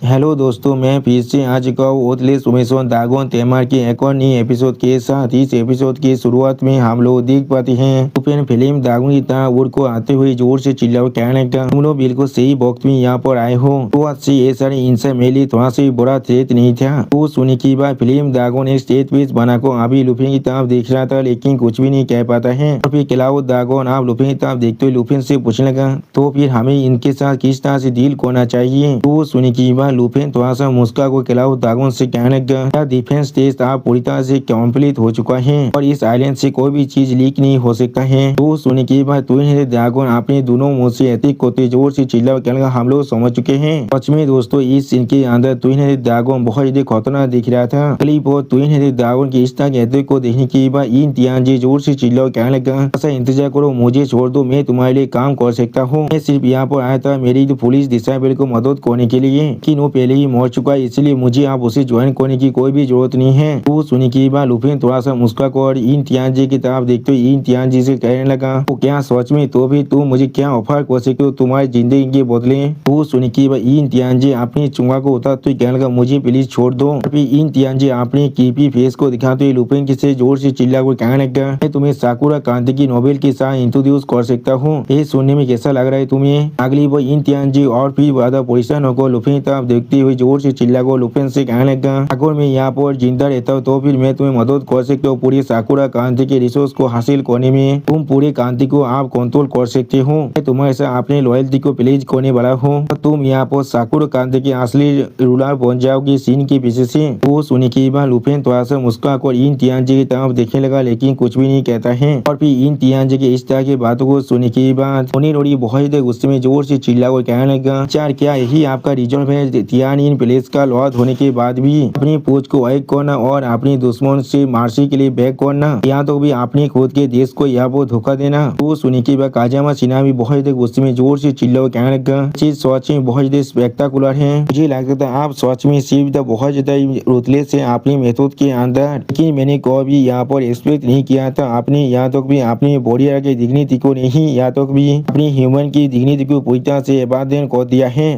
Hello दोस्तों, मैं फिर से आ चुका हूँ ओतले सुमेशन दागोन तेमार के एक और नई एपिसोड के साथ। इस एपिसोड की शुरुआत में हम लोग देख पाते हैं तो फिर फिल्म दागोन की तरह उड़ को आते हुए जोर से चिल्लाओ कहने का तुम लोग बिल्कुल सही वक्त में यहाँ पर आए हो। तो आज से ये सारे इंसान मेरे लिए थोड़ा सा बड़ा थ्रेट नहीं था। तो सुनने की बात फिल्म दागोन एक स्टेज पेज बना को अभी लुफिन की तरफ देख रहा था, लेकिन कुछ भी नहीं कह पाता है। और फिर क्लाउड दागोन आप लुफिन की तरफ देखते हुए लुफिन से पूछने लगा तो फिर हमें इनके साथ किस तरह से डील करना चाहिए। तो सुनने की बात लुफिन थोड़ा सा मुस्का को क्लाउड दागोन से कहने का डिफेंस टेस्ट आप पूरी तरह से कंप्लीट हो चुका है और इस आइलैंड से कोई भी चीज लीक नहीं हो सकता है। तो सुनने की बात दागोन अपने दोनों मुंह से एथिक को जोर से चिल्ला कहने का हम लोग समझ चुके हैं। सच में दोस्तों इस सीन के अंदर दागोन बहुत ज्यादा खतरनाक दिख रहा था। क्लिप और दागोन की इस तरह के एथिक को देखने की बाद इन तियांजी जोर से चिल्ला कहने का ऐसा इंतजार करो, मुझे छोड़ दो, मैं तुम्हारे लिए काम कर सकता हूँ। मैं सिर्फ यहाँ पर आया था मेरी पुलिस डिसाइबल को मदद करने के लिए, लेकिन वो पहले ही मर चुका है, इसलिए मुझे आप उसे ज्वाइन करने की कोई भी जरूरत नहीं है। तो सुनी की बात लुफिन थोड़ा सा मुस्का कर इन तियांजी की तरफ देखते हुए इन तियांजी से कहने लगा तो क्या सच में तो भी तुम मुझे क्या ऑफर कर सकते हो तुम्हारी जिंदगी के बदले। तो सुनी की बात इन तियांजी अपनी चुंगा को उतारते हुए कहने लगा मुझे प्लीज छोड़ दो। फिर इन तियांजी अपने कीपी फेस को दिखाते हुए लुफिन से जोर से चिल्ला कर कहने लगा मैं तुम्हें साकुरा क्रांति की नोबेल के साथ इंट्रोड्यूस कर सकता हूँ, ये सुनने में कैसा लग रहा है तुम्हें। अगली वो इन तियांजी और फिर ज्यादा परेशान होकर लुफिन तरफ देखते हुए जोर से चिल्ला को लुफिन से कहने लगा अगर मैं यहाँ पर जिंदा रहता हूँ तो फिर मैं तुम्हें मदद कर सकता हूँ पूरी साकुरा क्रांति के रिसोर्स को हासिल करने में। तुम पूरी क्रांति को आप कंट्रोल कर सकते हो। मैं तुम्हारे साथ अपने लॉयल्टी को प्लेज करने वाला हूँ, तुम यहाँ पर साकुरा क्रांति के असली रूलर बन जाओगे सीन के पीछे से। वो सुनी की बात लुफिन थोड़ा सा मुस्कुरा कर इन तियांजी की तरफ देखने लगा, लेकिन कुछ भी नहीं कहता है। और फिर इन तियांजी की इस तरह की बातों को सुनी की बात रोड़ी बहुत गुस्से में जोर से चिल्ला कर कहने लगा चार क्या यही आपका रिजल्ट है तियान इन प्लेस का लॉर्ड होने के बाद भी अपनी पूछ को एक करना और अपनी दुश्मन से मार्सी के लिए बैक करना, यहाँ तो भी अपने खुद के देश को यहाँ पर धोखा देना। तो सुनी की बात काजामा सिन्हा भी बहुत गुस्से में जोर से चिल्ला कर कहने लगा चीज सच में बहुत ज्यादा स्पेक्टाकुलर है, मुझे लगता था आप सच में सिर्फ बहुत ज्यादा रूथलेस है अपनी मेथड के अंदर, लेकिन मैंने कभी यहाँ पर एक्सपेक्ट नहीं किया था आपने यहाँ तक भी अपनी बॉडी के डिग्निटी को नहीं, यहाँ तक भी अपनी ह्यूमन की डिग्निटी को पूरी तरह से अबादन कर दिया है।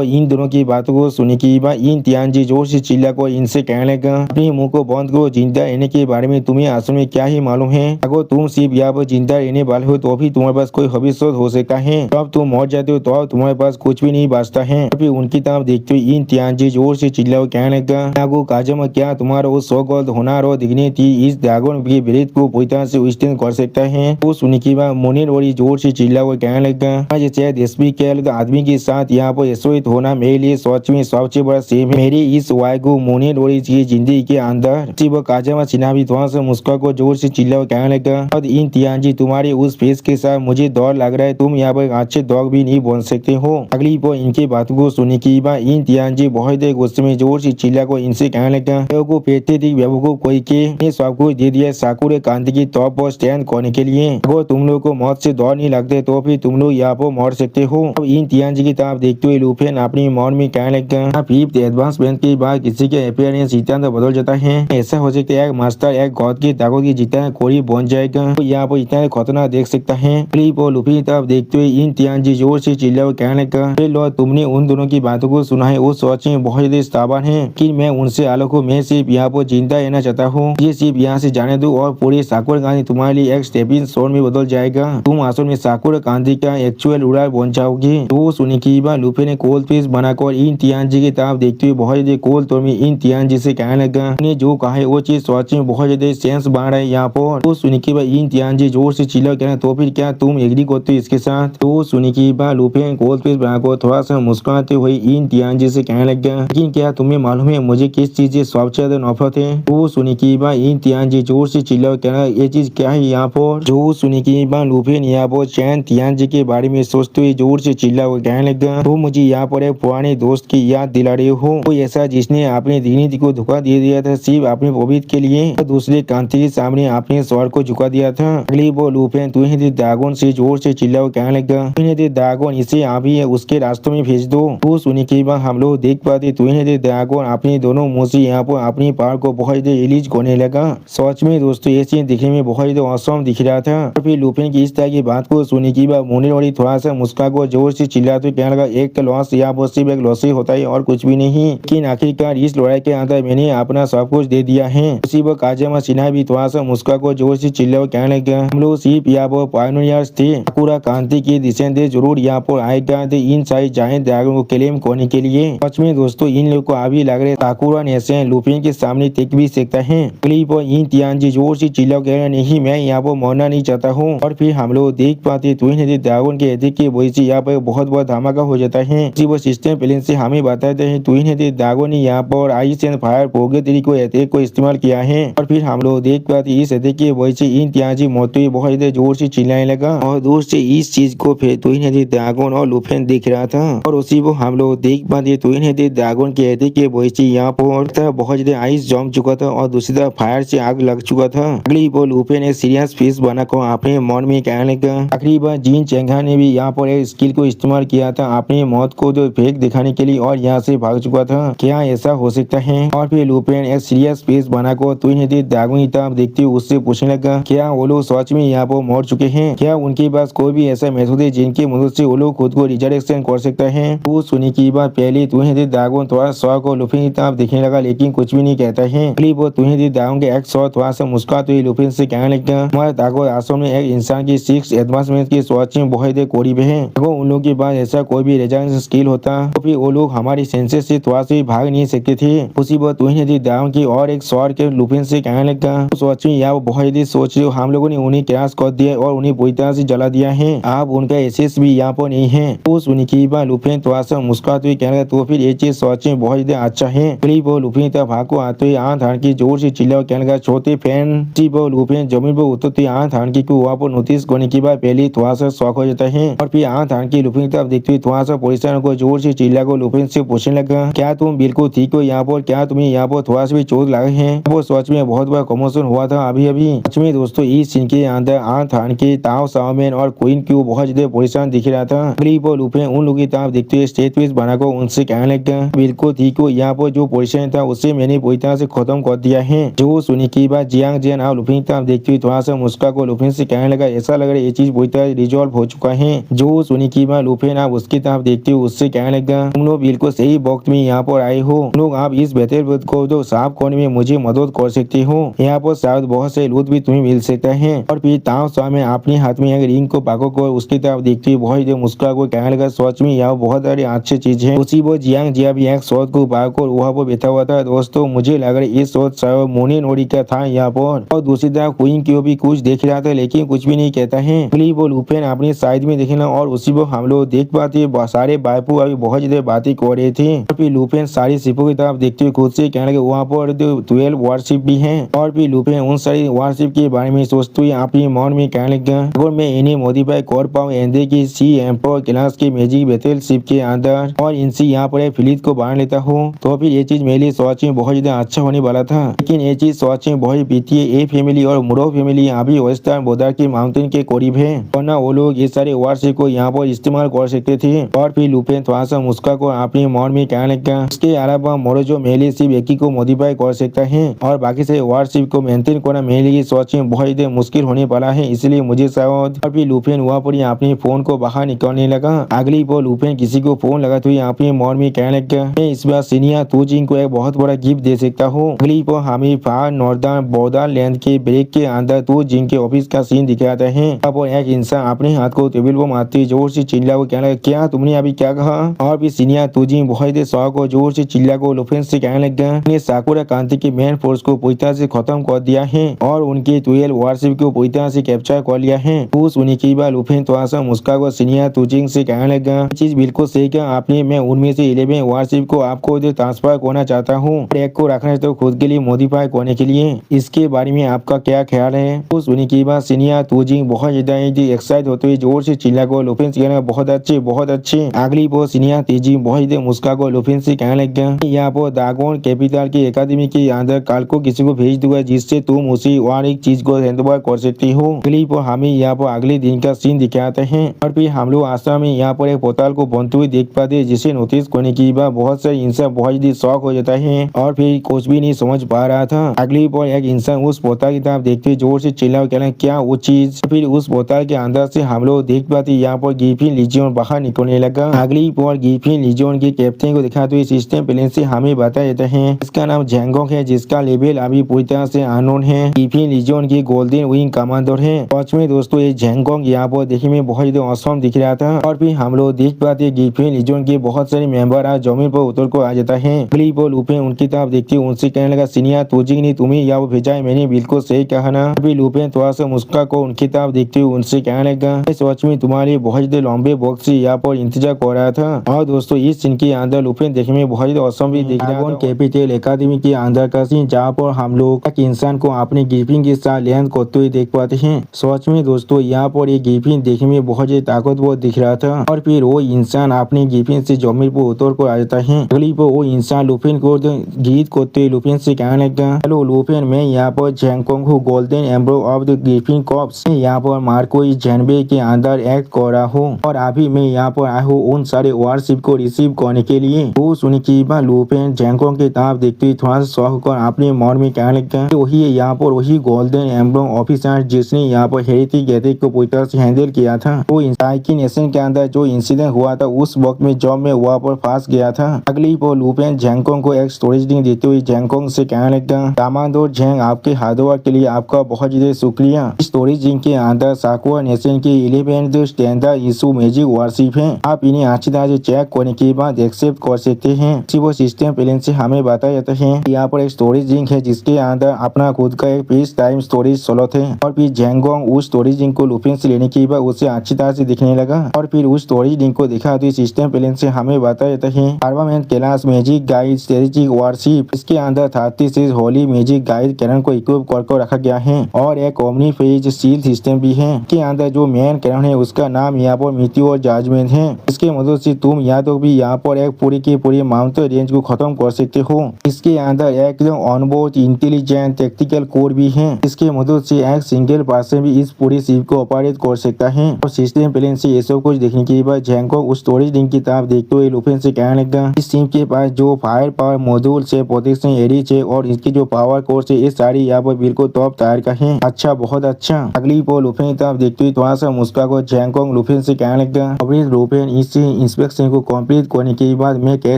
इन दोनों की बातों को सुने की बात इन तियांजी जोर से चिल्ला को इनसे कहने लगा अपने मुंह को बंद करो, जिंदा रहने के बारे में तुम्हें असल में क्या ही मालूम है। अगर तुम सिर्फ यहाँ पर जिंदा रहने वाले हो तो भी तुम्हारे पास कोई भविष्य हो सकता है, जब तुम मर जाते हो तो तुम्हारे पास कुछ भी नहीं बचता है। फिर उनकी तरफ देखते हुए इन तियांजी जोर से चिल्ला कहने लगा काजमा क्या तुम्हारा वो सौगंध होनार और डिग्निटी इस ड्रैगन की ब्रीथ को पूरी तरह से विस्तार कर सकता है। तो सुनी की बात मुनीर बड़ी जोर से चिल्ला कहने लगा जैसे एसपी के आदमी के साथ यहाँ पर एसोइट होना मेरे लिए सच में सबसे बड़ा सेम है मेरी इस वायगु मुनीर बड़ी की जिंदगी के अंदर। वो काजामा सिन्हा भी थोड़ा सा मुस्का को जोर से चिल्ला कहने लगा और इन तियांजी तुम्हारे उस फेस के साथ मुझे डर लग रहा है, तुम यहाँ पर अच्छे डॉग भी नहीं बन सकते हो। अगली पर इनके बातों को सुनी की बात इन तियांजी बहुत गुस्से में जोर से चिल्ला को इनसे कहने लगा को फेंकते थी बेवकूफ कोई के सब कुछ दे दिया साकुरे क्रांति की टॉप पर स्टैंड करने के लिए, अगर तुम लोग को मौत से डर नहीं लगते तो फिर तुम लोग यहाँ पर मर सकते हो। अब इन तियांजी की तरफ देखते हुए लुफिन अपनी मन में कहने लगा फिफ्थ एडवांसमेंट के बाद किसी के अपियरेंस सिद्धांत बदल जाता है, ऐसा हो सकता है एक मास्टर एक गॉड की ताकत की जितना कोई बन जाएगा तो यहाँ पर इतना खतरनाक देख सकता है। क्लिप और लुफिन तरफ देखते हुए इन तियांजी जोर से चिल्ला कहने लगा लो तुमने उन दोनों की बातों को सुना है वो सोच में बहुत ज्यादा स्थावन है कि मैं उनसे अलग हूँ, मैं सिर्फ यहाँ पर जिंदा रहना चाहता हूँ, ये सिर्फ यहाँ से जाने दो और पूरी साकुरा क्रांति तुम्हारे लिए एक स्टेपिंग स्टोन में बदल जाएगा, तुम असल में साकुरा क्रांति का एक्चुअल रूलर बन जाओगे। तो सुनी की बात लुफिन ने कोल्ड पीस बनाकर इन तियांजी की तरफ देखते हुए बहुत ज्यादा कोल्ड तो में इन तियांजी से कहने लगा ने जो कहा है वो चीज सच में बहुत ज्यादा सेंस बन रहा है यहाँ पर। तो सुनी की बात इन तियांजी जोर से चिल्ला कहना तो फिर क्या तुम एग्री करते हो इसके साथ। तो सुनी की बात लुफिन कोल्ड पीस बनाकर थोड़ा सा मुस्कुराते हुए इन तियांजी से कहने लगा लेकिन क्या तुम्हें मालूम है मुझे किस चीज से सबसे ज्यादा नफरत है। तो सुनी की बात इन तियांजी जोर से चिल्ला कहना ये चीज क्या है यहाँ पर। जो सुनी की बात लुफिन यहाँ पर चैन तियांजी के बारे में सोचते हुए जोर से चिल्ला कहने लगा तो मुझे यहाँ पर एक पुराने दोस्त की याद दिला रहे हो, कोई ऐसा जिसने अपनी डिग्निटी को धोखा दे दिया था सिर्फ अपने पवित्र के लिए और दूसरे क्रांति के सामने अपने स्वर को झुका दिया था। अगली वो लुफिन तुम्हें ड्रैगन से जोर से चिल्ला कहने लगा तुम्हें ड्रैगन इसे अभी उसके रास्तों में भेज दो। तो सुनी की बात हम लोग देख पाते तुम्हें ड्रैगन अपने दोनों मुंह से यहाँ पर अपनी पावर को बहुत रिलीज करने लगा। सच में दोस्तों ये सीन दिखने में बहुत औसम दिख रहा था। और फिर लुफिन की इस तरह की बात को सुनी की बात मुनीर वाली थोड़ा सा मुस्का को जोर से चिल्लाते कहने लगा एक लॉस यहाँ पर सिर्फ एक लॉस ही होता है और कुछ भी नहीं। लेकिन आखिरकार इस लड़ाई के अंदर मैंने अपना सब कुछ दे दिया है। उसी वक्त काजामा सिन्हा भी थोड़ा सा मुस्का को जोर से चिल्ला कहने लगा, हम लोग सिर्फ यहाँ पर पायनियर्स थे, पूरा क्रांति की डिसेंडेंट जरूर यहाँ पर आएगा इन सारी जायंट ड्रैगन को क्लेम करने के लिए। सच में दोस्तों इन लोग को अभी लग रहे साकुरा नेशन लुफिन के सामने टिक भी सकता है। क्लिप और इन तियानजी जोर से चिल्ला कह रहे, नहीं मैं यहाँ पर मरना नहीं चाहता हूँ। और फिर हम लोग देख पाते ट्विन ड्रैगन के एथिक की वजह से यहाँ पर बहुत बड़ा धमाका हो जाता है। इसी वो सिस्टम प्लेन से हमें बताते हैं ट्विन ड्रैगन ने यहाँ पर आइस एंड फायर प्रोगेटरी को एथिक को इस्तेमाल किया है। और फिर हम लोग देख पाते इस एथिक की वजह से इन तियानजी मोटो बहुत ज्यादा जोर से चिल्लाने लगा और दूर से इस चीज को फिर ट्विन ड्रैगन और लुफिन दिख रहा था। और उसी वो हम लोग देख पाते ट्विन ड्रैगन के एथिक के वजह से यहाँ पर बहुत ज्यादा आइस जम चुका था और दूसरी तरफ फायर से आग लग चुका था। अगली वो लुफिन एक सीरियस फेस बनाकर अपने मन में कहने लगा। आखिरी बार जिन चेंगा ने भी यहाँ पर एक स्किल को इस्तेमाल किया था अपनी मौत को जो फेक दिखाने के लिए और यहाँ से भाग चुका था, क्या ऐसा हो सकता है? और फिर लुफिन एक सीरियस फेस बनाकर ट्विन ड्रैगन की तरफ देखते हुए उससे पूछने लगा, क्या वो लोग सच में यहाँ पर मर चुके हैं? क्या उनके पास कोई भी ऐसा मेथड है जिनकी मदद से वो लोग खुद को रिजरेक्शन कर सकता है? वो सुनी की बात पहले ट्विन ड्रैगन थोड़ा शौक और लुफिन की तरफ देखने लगा लेकिन कुछ भी नहीं कहता है। वो ट्विन ड्रैगन के एक शॉट थोड़ा सा मुस्कुराते हुए लुफिन से कहने लगा, हमारे ताको आश्रम में एक इंसान की 6 एडवांसमेंट की सोच में बहुत करीब है। अगर उन लोगों के पास ऐसा कोई भी रेजरेक्शन स्किल होता तो फिर वो लोग हमारी सेंसेस से थोड़ा सा भाग नहीं सकते थे। उसी बात ट्विन ड्रैगन की और एक शॉट के लुफिन से कहने लगा, सोच में या बहुत सोच रहे हो हम लोगों ने उन्हें क्रैश कर दिया और उन्हें पूरी तरह से जला दिया है। आप उनका एसेस भी यहाँ पर नहीं है। तो सुनी की बात लुफिन थोड़ा सा मुस्कुराते हुए कहने लगा, तो फिर ये चीज सोच में बहुत ज्यादा अच्छा है। वो लुफिन तक भाग को आते हुए आंख धारण की जोर से चिल्ला कहने लगा, छोटे फैन लुफिन जमीन पर उतरते आंख धारण की वहाँ पर नोटिस करने के बाद पहले थोड़ा सा शौक हो जाता है। और फिर आंख धारण की लुफिन तरफ देखते हुए थोड़ा सा पोजिशन को जोर से चिल्ला को लुफिन से पूछने लगा, क्या तुम बिल्कुल ठीक हो यहाँ पर? क्या तुम्हें यहाँ पर थोड़ा सा भी चोट लगे हैं? वो सच में बहुत बड़ा कमोशन हुआ था अभी अभी। सच में दोस्तों इस सीन के अंदर आंख धारण के ताओ साओमेन और क्वीन की बहुत ज्यादा पोजिशन दिख रहा था। वो लुफिन उन लोगों की तरफ देखते हुए स्टेज पीस बनाकर उनसे कहने लगा, बिल्कुल ठीक हो यहाँ पर जो पोजिशन था उससे मैंने पूरी तरह से खत्म कर दिया है। जो सुनी की बात जियांग जियान आप लुफिन तरफ देखते हुए थोड़ा सा मुस्का को लुफिन से कहने लगा, ऐसा लग रहा है ये चीज पूरी तरह रिजॉल्व हो चुका है। जो सुनी की बात लुफिन आप उसकी तरफ देखते हुए उससे कहने लगा, तुम लोग बिल्कुल सही वक्त में यहाँ पर आए हो। लोग आप इस बेहतर को जो साफ करने में मुझे मदद कर सकते हो। यहाँ पर शायद बहुत से लूट भी तुम्हें मिल सकता है। और फिर ताओ साओ में अपने हाथ में एक रिंग को पाको को उसकी तरफ देखते हुए बहुत मुस्का को कहने लगा, सच में यहाँ बहुत सारी अच्छी चीज है। उसी वो जियांग जिया भी एक शॉट को पाकर वहाँ पर बैठा हुआ था। दोस्तों मुझे लग रहा है इस शॉट शायद मोनी नोरी का था यहाँ पर। और दूसरी तरफ क्वीन की भी कुछ देख रहा था लेकिन कुछ भी नहीं कहता है। वो लुफिन अपनी साइड में देखना और उसी वो हम लोग देख पाते सारे बाइपू अभी बहुत ज्यादा बातें कर रहे थे। और फिर लुफिन सारी शिपों की तरफ देखते हुए खुद से कहने लगे, वहाँ पर 12 वारशिप भी है। और फिर लुफिन उन सारी वारशिप के बारे में सोचते हुए अपने मन में कहने लगा, अगर मैं इन्हें मॉडिफाई कर पाऊँ एंडे की सी एम्पर क्लास के मैजिक बैटल शिप के अंदर और इनसे यहाँ पर फ्लीट को बांध लेता हूँ तो फिर ये चीज मेरे लिए सोच में बहुत ज्यादा अच्छा होने वाला था। लेकिन ये चीज सोच में बहुत बीती है। ए फैमिली और मुरो फैमिली अभी वेस्टर्न बॉर्डर के माउंटेन के करीब है वरना वो लोग ये सारे वारशिप को यहाँ पर इस्तेमाल कर सकते थे। और फिर लुफिन थोड़ा सा मुस्का को अपने मन में कहने लगा, इसके अलावा मोरो जो मेरे सिर्फ एक ही को मॉडिफाई कर सकता है और बाकी से वारशिप को मेंटेन करना मेरे लिए सोच में बहुत ज्यादा मुश्किल होने वाला है, इसलिए मुझे शायद। और फिर लुफिन वहाँ पर अपने फोन को बाहर निकालने लगा। अगली बार लुफिन किसी को फोन लगाते हुए अपने मन में कहने लगा, मैं इस बार सीनियर तुजिंग को एक बहुत बड़ा गिफ्ट दे सकता हूँ। अगली बार हमें फार नॉर्दर्न बॉर्डरलैंड के ब्रेक के अंदर तुजिंग के ऑफिस का सीन दिखाता है। अब एक इंसान अपने हाथ को टेबल पर मारते जोर से चिल्ला को कहने लगा, क्या तुमने अभी क्या कहा? और फिर सीनियर तुजिंग बहुत शौक को जोर से चिल्ला को लुफिन से कहने लगा, साकुरा क्रांति के मेन फोर्स को पूरी तरह से खत्म कर दिया है और उनके 12 वारशिप को पूरी तरह से कैप्चर कर लिया है। उस उन्हीं की बात लुफिन थोड़ा सा मुस्का को सीनियर तुजिंग से कहने लगा, चीज बिल्कुल सही कहा आपने, मैं उनमें से 11 वारशिप को आपको जो ट्रांसफर करना चाहता हूँ, एक को रखना तो खुद के लिए मॉडिफाई करने के लिए। इसके बारे में आपका क्या ख्याल है? उस उन्हीं की बात सीनियर तुजिंग बहुत ज्यादा एक्साइट होते हुए जोर से चिल्ला को लुफिन से कहने, बहुत अच्छे बहुत अच्छे। अगली वो सीनियर तुजिंग बहुत ज्यादा मुस्का को लुफिन से कहने लगा, यहाँ पर ड्रैगन कैपिटल की एकेडमी के अंदर कल को किसी को भेज दूंगा जिससे तुम उसी और एक चीज को हैंडओवर कर सकती हो। अगली पर हमें यहाँ पर अगले दिन का सीन दिखाते हैं। और फिर हम लोग आश्रम में यहाँ पर एक पोर्टल को बनते हुए देख पाते जिसे नोटिस करने की बाद बहुत सारे इंसान बहुत जल्दी शॉक हो जाता है और फिर कुछ भी नहीं समझ पा रहा था। अगली पर एक इंसान उस पोर्टल की तरफ देखते जोर से चिल्ला कहना, क्या वो चीज? फिर उस पोर्टल के अंदर से हम लोग देख पाते यहाँ पर गिफिन लीजियन बाहर निकलने लगा। अगली पर गिफिन लीजियन लिजोन के कैप्टन को दिखाते हुए सिस्टम प्लेन से हमें बताया जाता है इसका नाम जैंगोंग है, जिसका लेवल अभी पूरी तरह से अननोन है। गिफिन लिजोन की गोल्डन विंग कमांडर है। सच में दोस्तों ये जैंगोंग यहाँ पर देखने में बहुत ज्यादा औसम दिख रहा था। और फिर हम लोग देख पाते गिफिन लिजोन के बहुत सारे मेंबर आज जमीन पर उतर को आ जाता है। अगली पर लुपेन उनकी तरफ देखते उनसे कहने लगा सीनियर तुझे नहीं तुम्हें यहाँ भेजा है, मैंने बिल्कुल सही कहा ना। अभी लुपेन थोड़ा सा मुस्का को उनकी तरफ देखते हुए उनसे कहने लगा सच में तुम्हारे बहुत लंबे वक्त से यहाँ पर इंतजार कर रहा था। और दोस्तों इस सीन के अंदर लुपेन देखने में बहुत औसम भी दिख रहा था। कैपिटल एकेडमी के अंदर का सीन जहाँ पर हम लोग एक इंसान को अपने गिफिन के साथ लैंड करते हुए देख पाते हैं। सच में दोस्तों यहाँ पर ये गिफिन देखने में बहुत ताकतवर दिख रहा था। और फिर वो इंसान अपने गिफिन से जमीन पर उतर कर आ जाता है। अगली पर वो इंसान लुपेन को गीत करते हुए लुपेन से कहने लगा हेलो लुपेन, मैं यहाँ पर जैंगकोंग हूँ, golden emblem of the Griffin corps. मैं यहाँ पर मार्को जनबे के अंदर एक्ट कर रहा हूँ और अभी मैं यहाँ पर आया हूँ उन सारे वारशिप को रिसीव करने के लिए। वो सुनी की बात लुपेन जैंगकोंग की तरफ देखते हुए थोड़ा सा शौक होकर अपने मन में कहने लगा वही यहाँ पर वही गोल्डन एम्ब्रो ऑफिसर जिसने यहाँ पर हेरिटेज गैदरिंग को पूरी तरह से हैंडल किया था। वो साइकी नेशन के अंदर जो इंसिडेंट हुआ था उस वक्त में जब मैं वहाँ पर फंस गया था। अगली पर लुपेन जैंगकोंग को एक स्टोरेज रिंग देते हुए जैंगकोंग से कहने लगा कमांडर जैंग, आपके हार्डवर्क के लिए आपका बहुत ज्यादा शुक्रिया। स्टोरेज रिंग के अंदर साकुआ नेशन की 11th standard issue magic warship है। आप इन्हें अच्छी तरह से चेक करने के बाद एक्सेप्ट कर सकते हैं। वो सिस्टम प्लेन से हमें बताया जाता है यहाँ पर एक स्टोरेज रिंग है जिसके अंदर अपना खुद का एक पीस टाइम स्टोरेज स्लॉट है। और फिर जैंगकोंग उस स्टोरेज रिंग को लुपेन से लेने के बाद उसे अच्छी तरह से दिखने लगा। और फिर उस स्टोरेज रिंग को दिखा तो सिस्टम प्लेन से हमें बताया जाता है armament class magic guide strategic warship. इसके अंदर 36 होली मैजिक गाइड कैनन को इक्विप कर रखा गया है और एक ओमनी फेज सील सिस्टम भी है। इसके अंदर जो मेन कैनन है उसका नाम यहाँ पर मीटियोर जजमेंट है। इसके मदद से तुम या तो भी यहाँ पर एक पूरी की पूरी माउंटेन रेंज को खत्म कर सकते हो। इसके अंदर एक ऑनबोर्ड इंटेलिजेंट टैक्टिकल कोड भी है। इसके मदद से एक सिंगल पर्सन भी इस पूरी शिप को ऑपरेट कर सकता है। और सिस्टम प्लेन से ये सब कुछ देखने के बाद जैंगकोंग उस स्टोरेज रिंग की तरफ देखते हुए लुपेन से कहने लगा इस शिप के पास जो फायर पावर मॉड्यूल से प्रोटेक्शन एरिज है और इसकी जो पावर कोर्स है ये सारी यहाँ पर बिल्कुल टॉप टायर का है। अच्छा, बहुत अच्छा। अगली पर लुपेन की तरफ देखते हुए थोड़ा सा मुस्का को जैंगकोंग लुपेन से कहने लगा अभी लुपेन इस इंस्पेक्शन को कंप्लीट करने के बाद मैं कह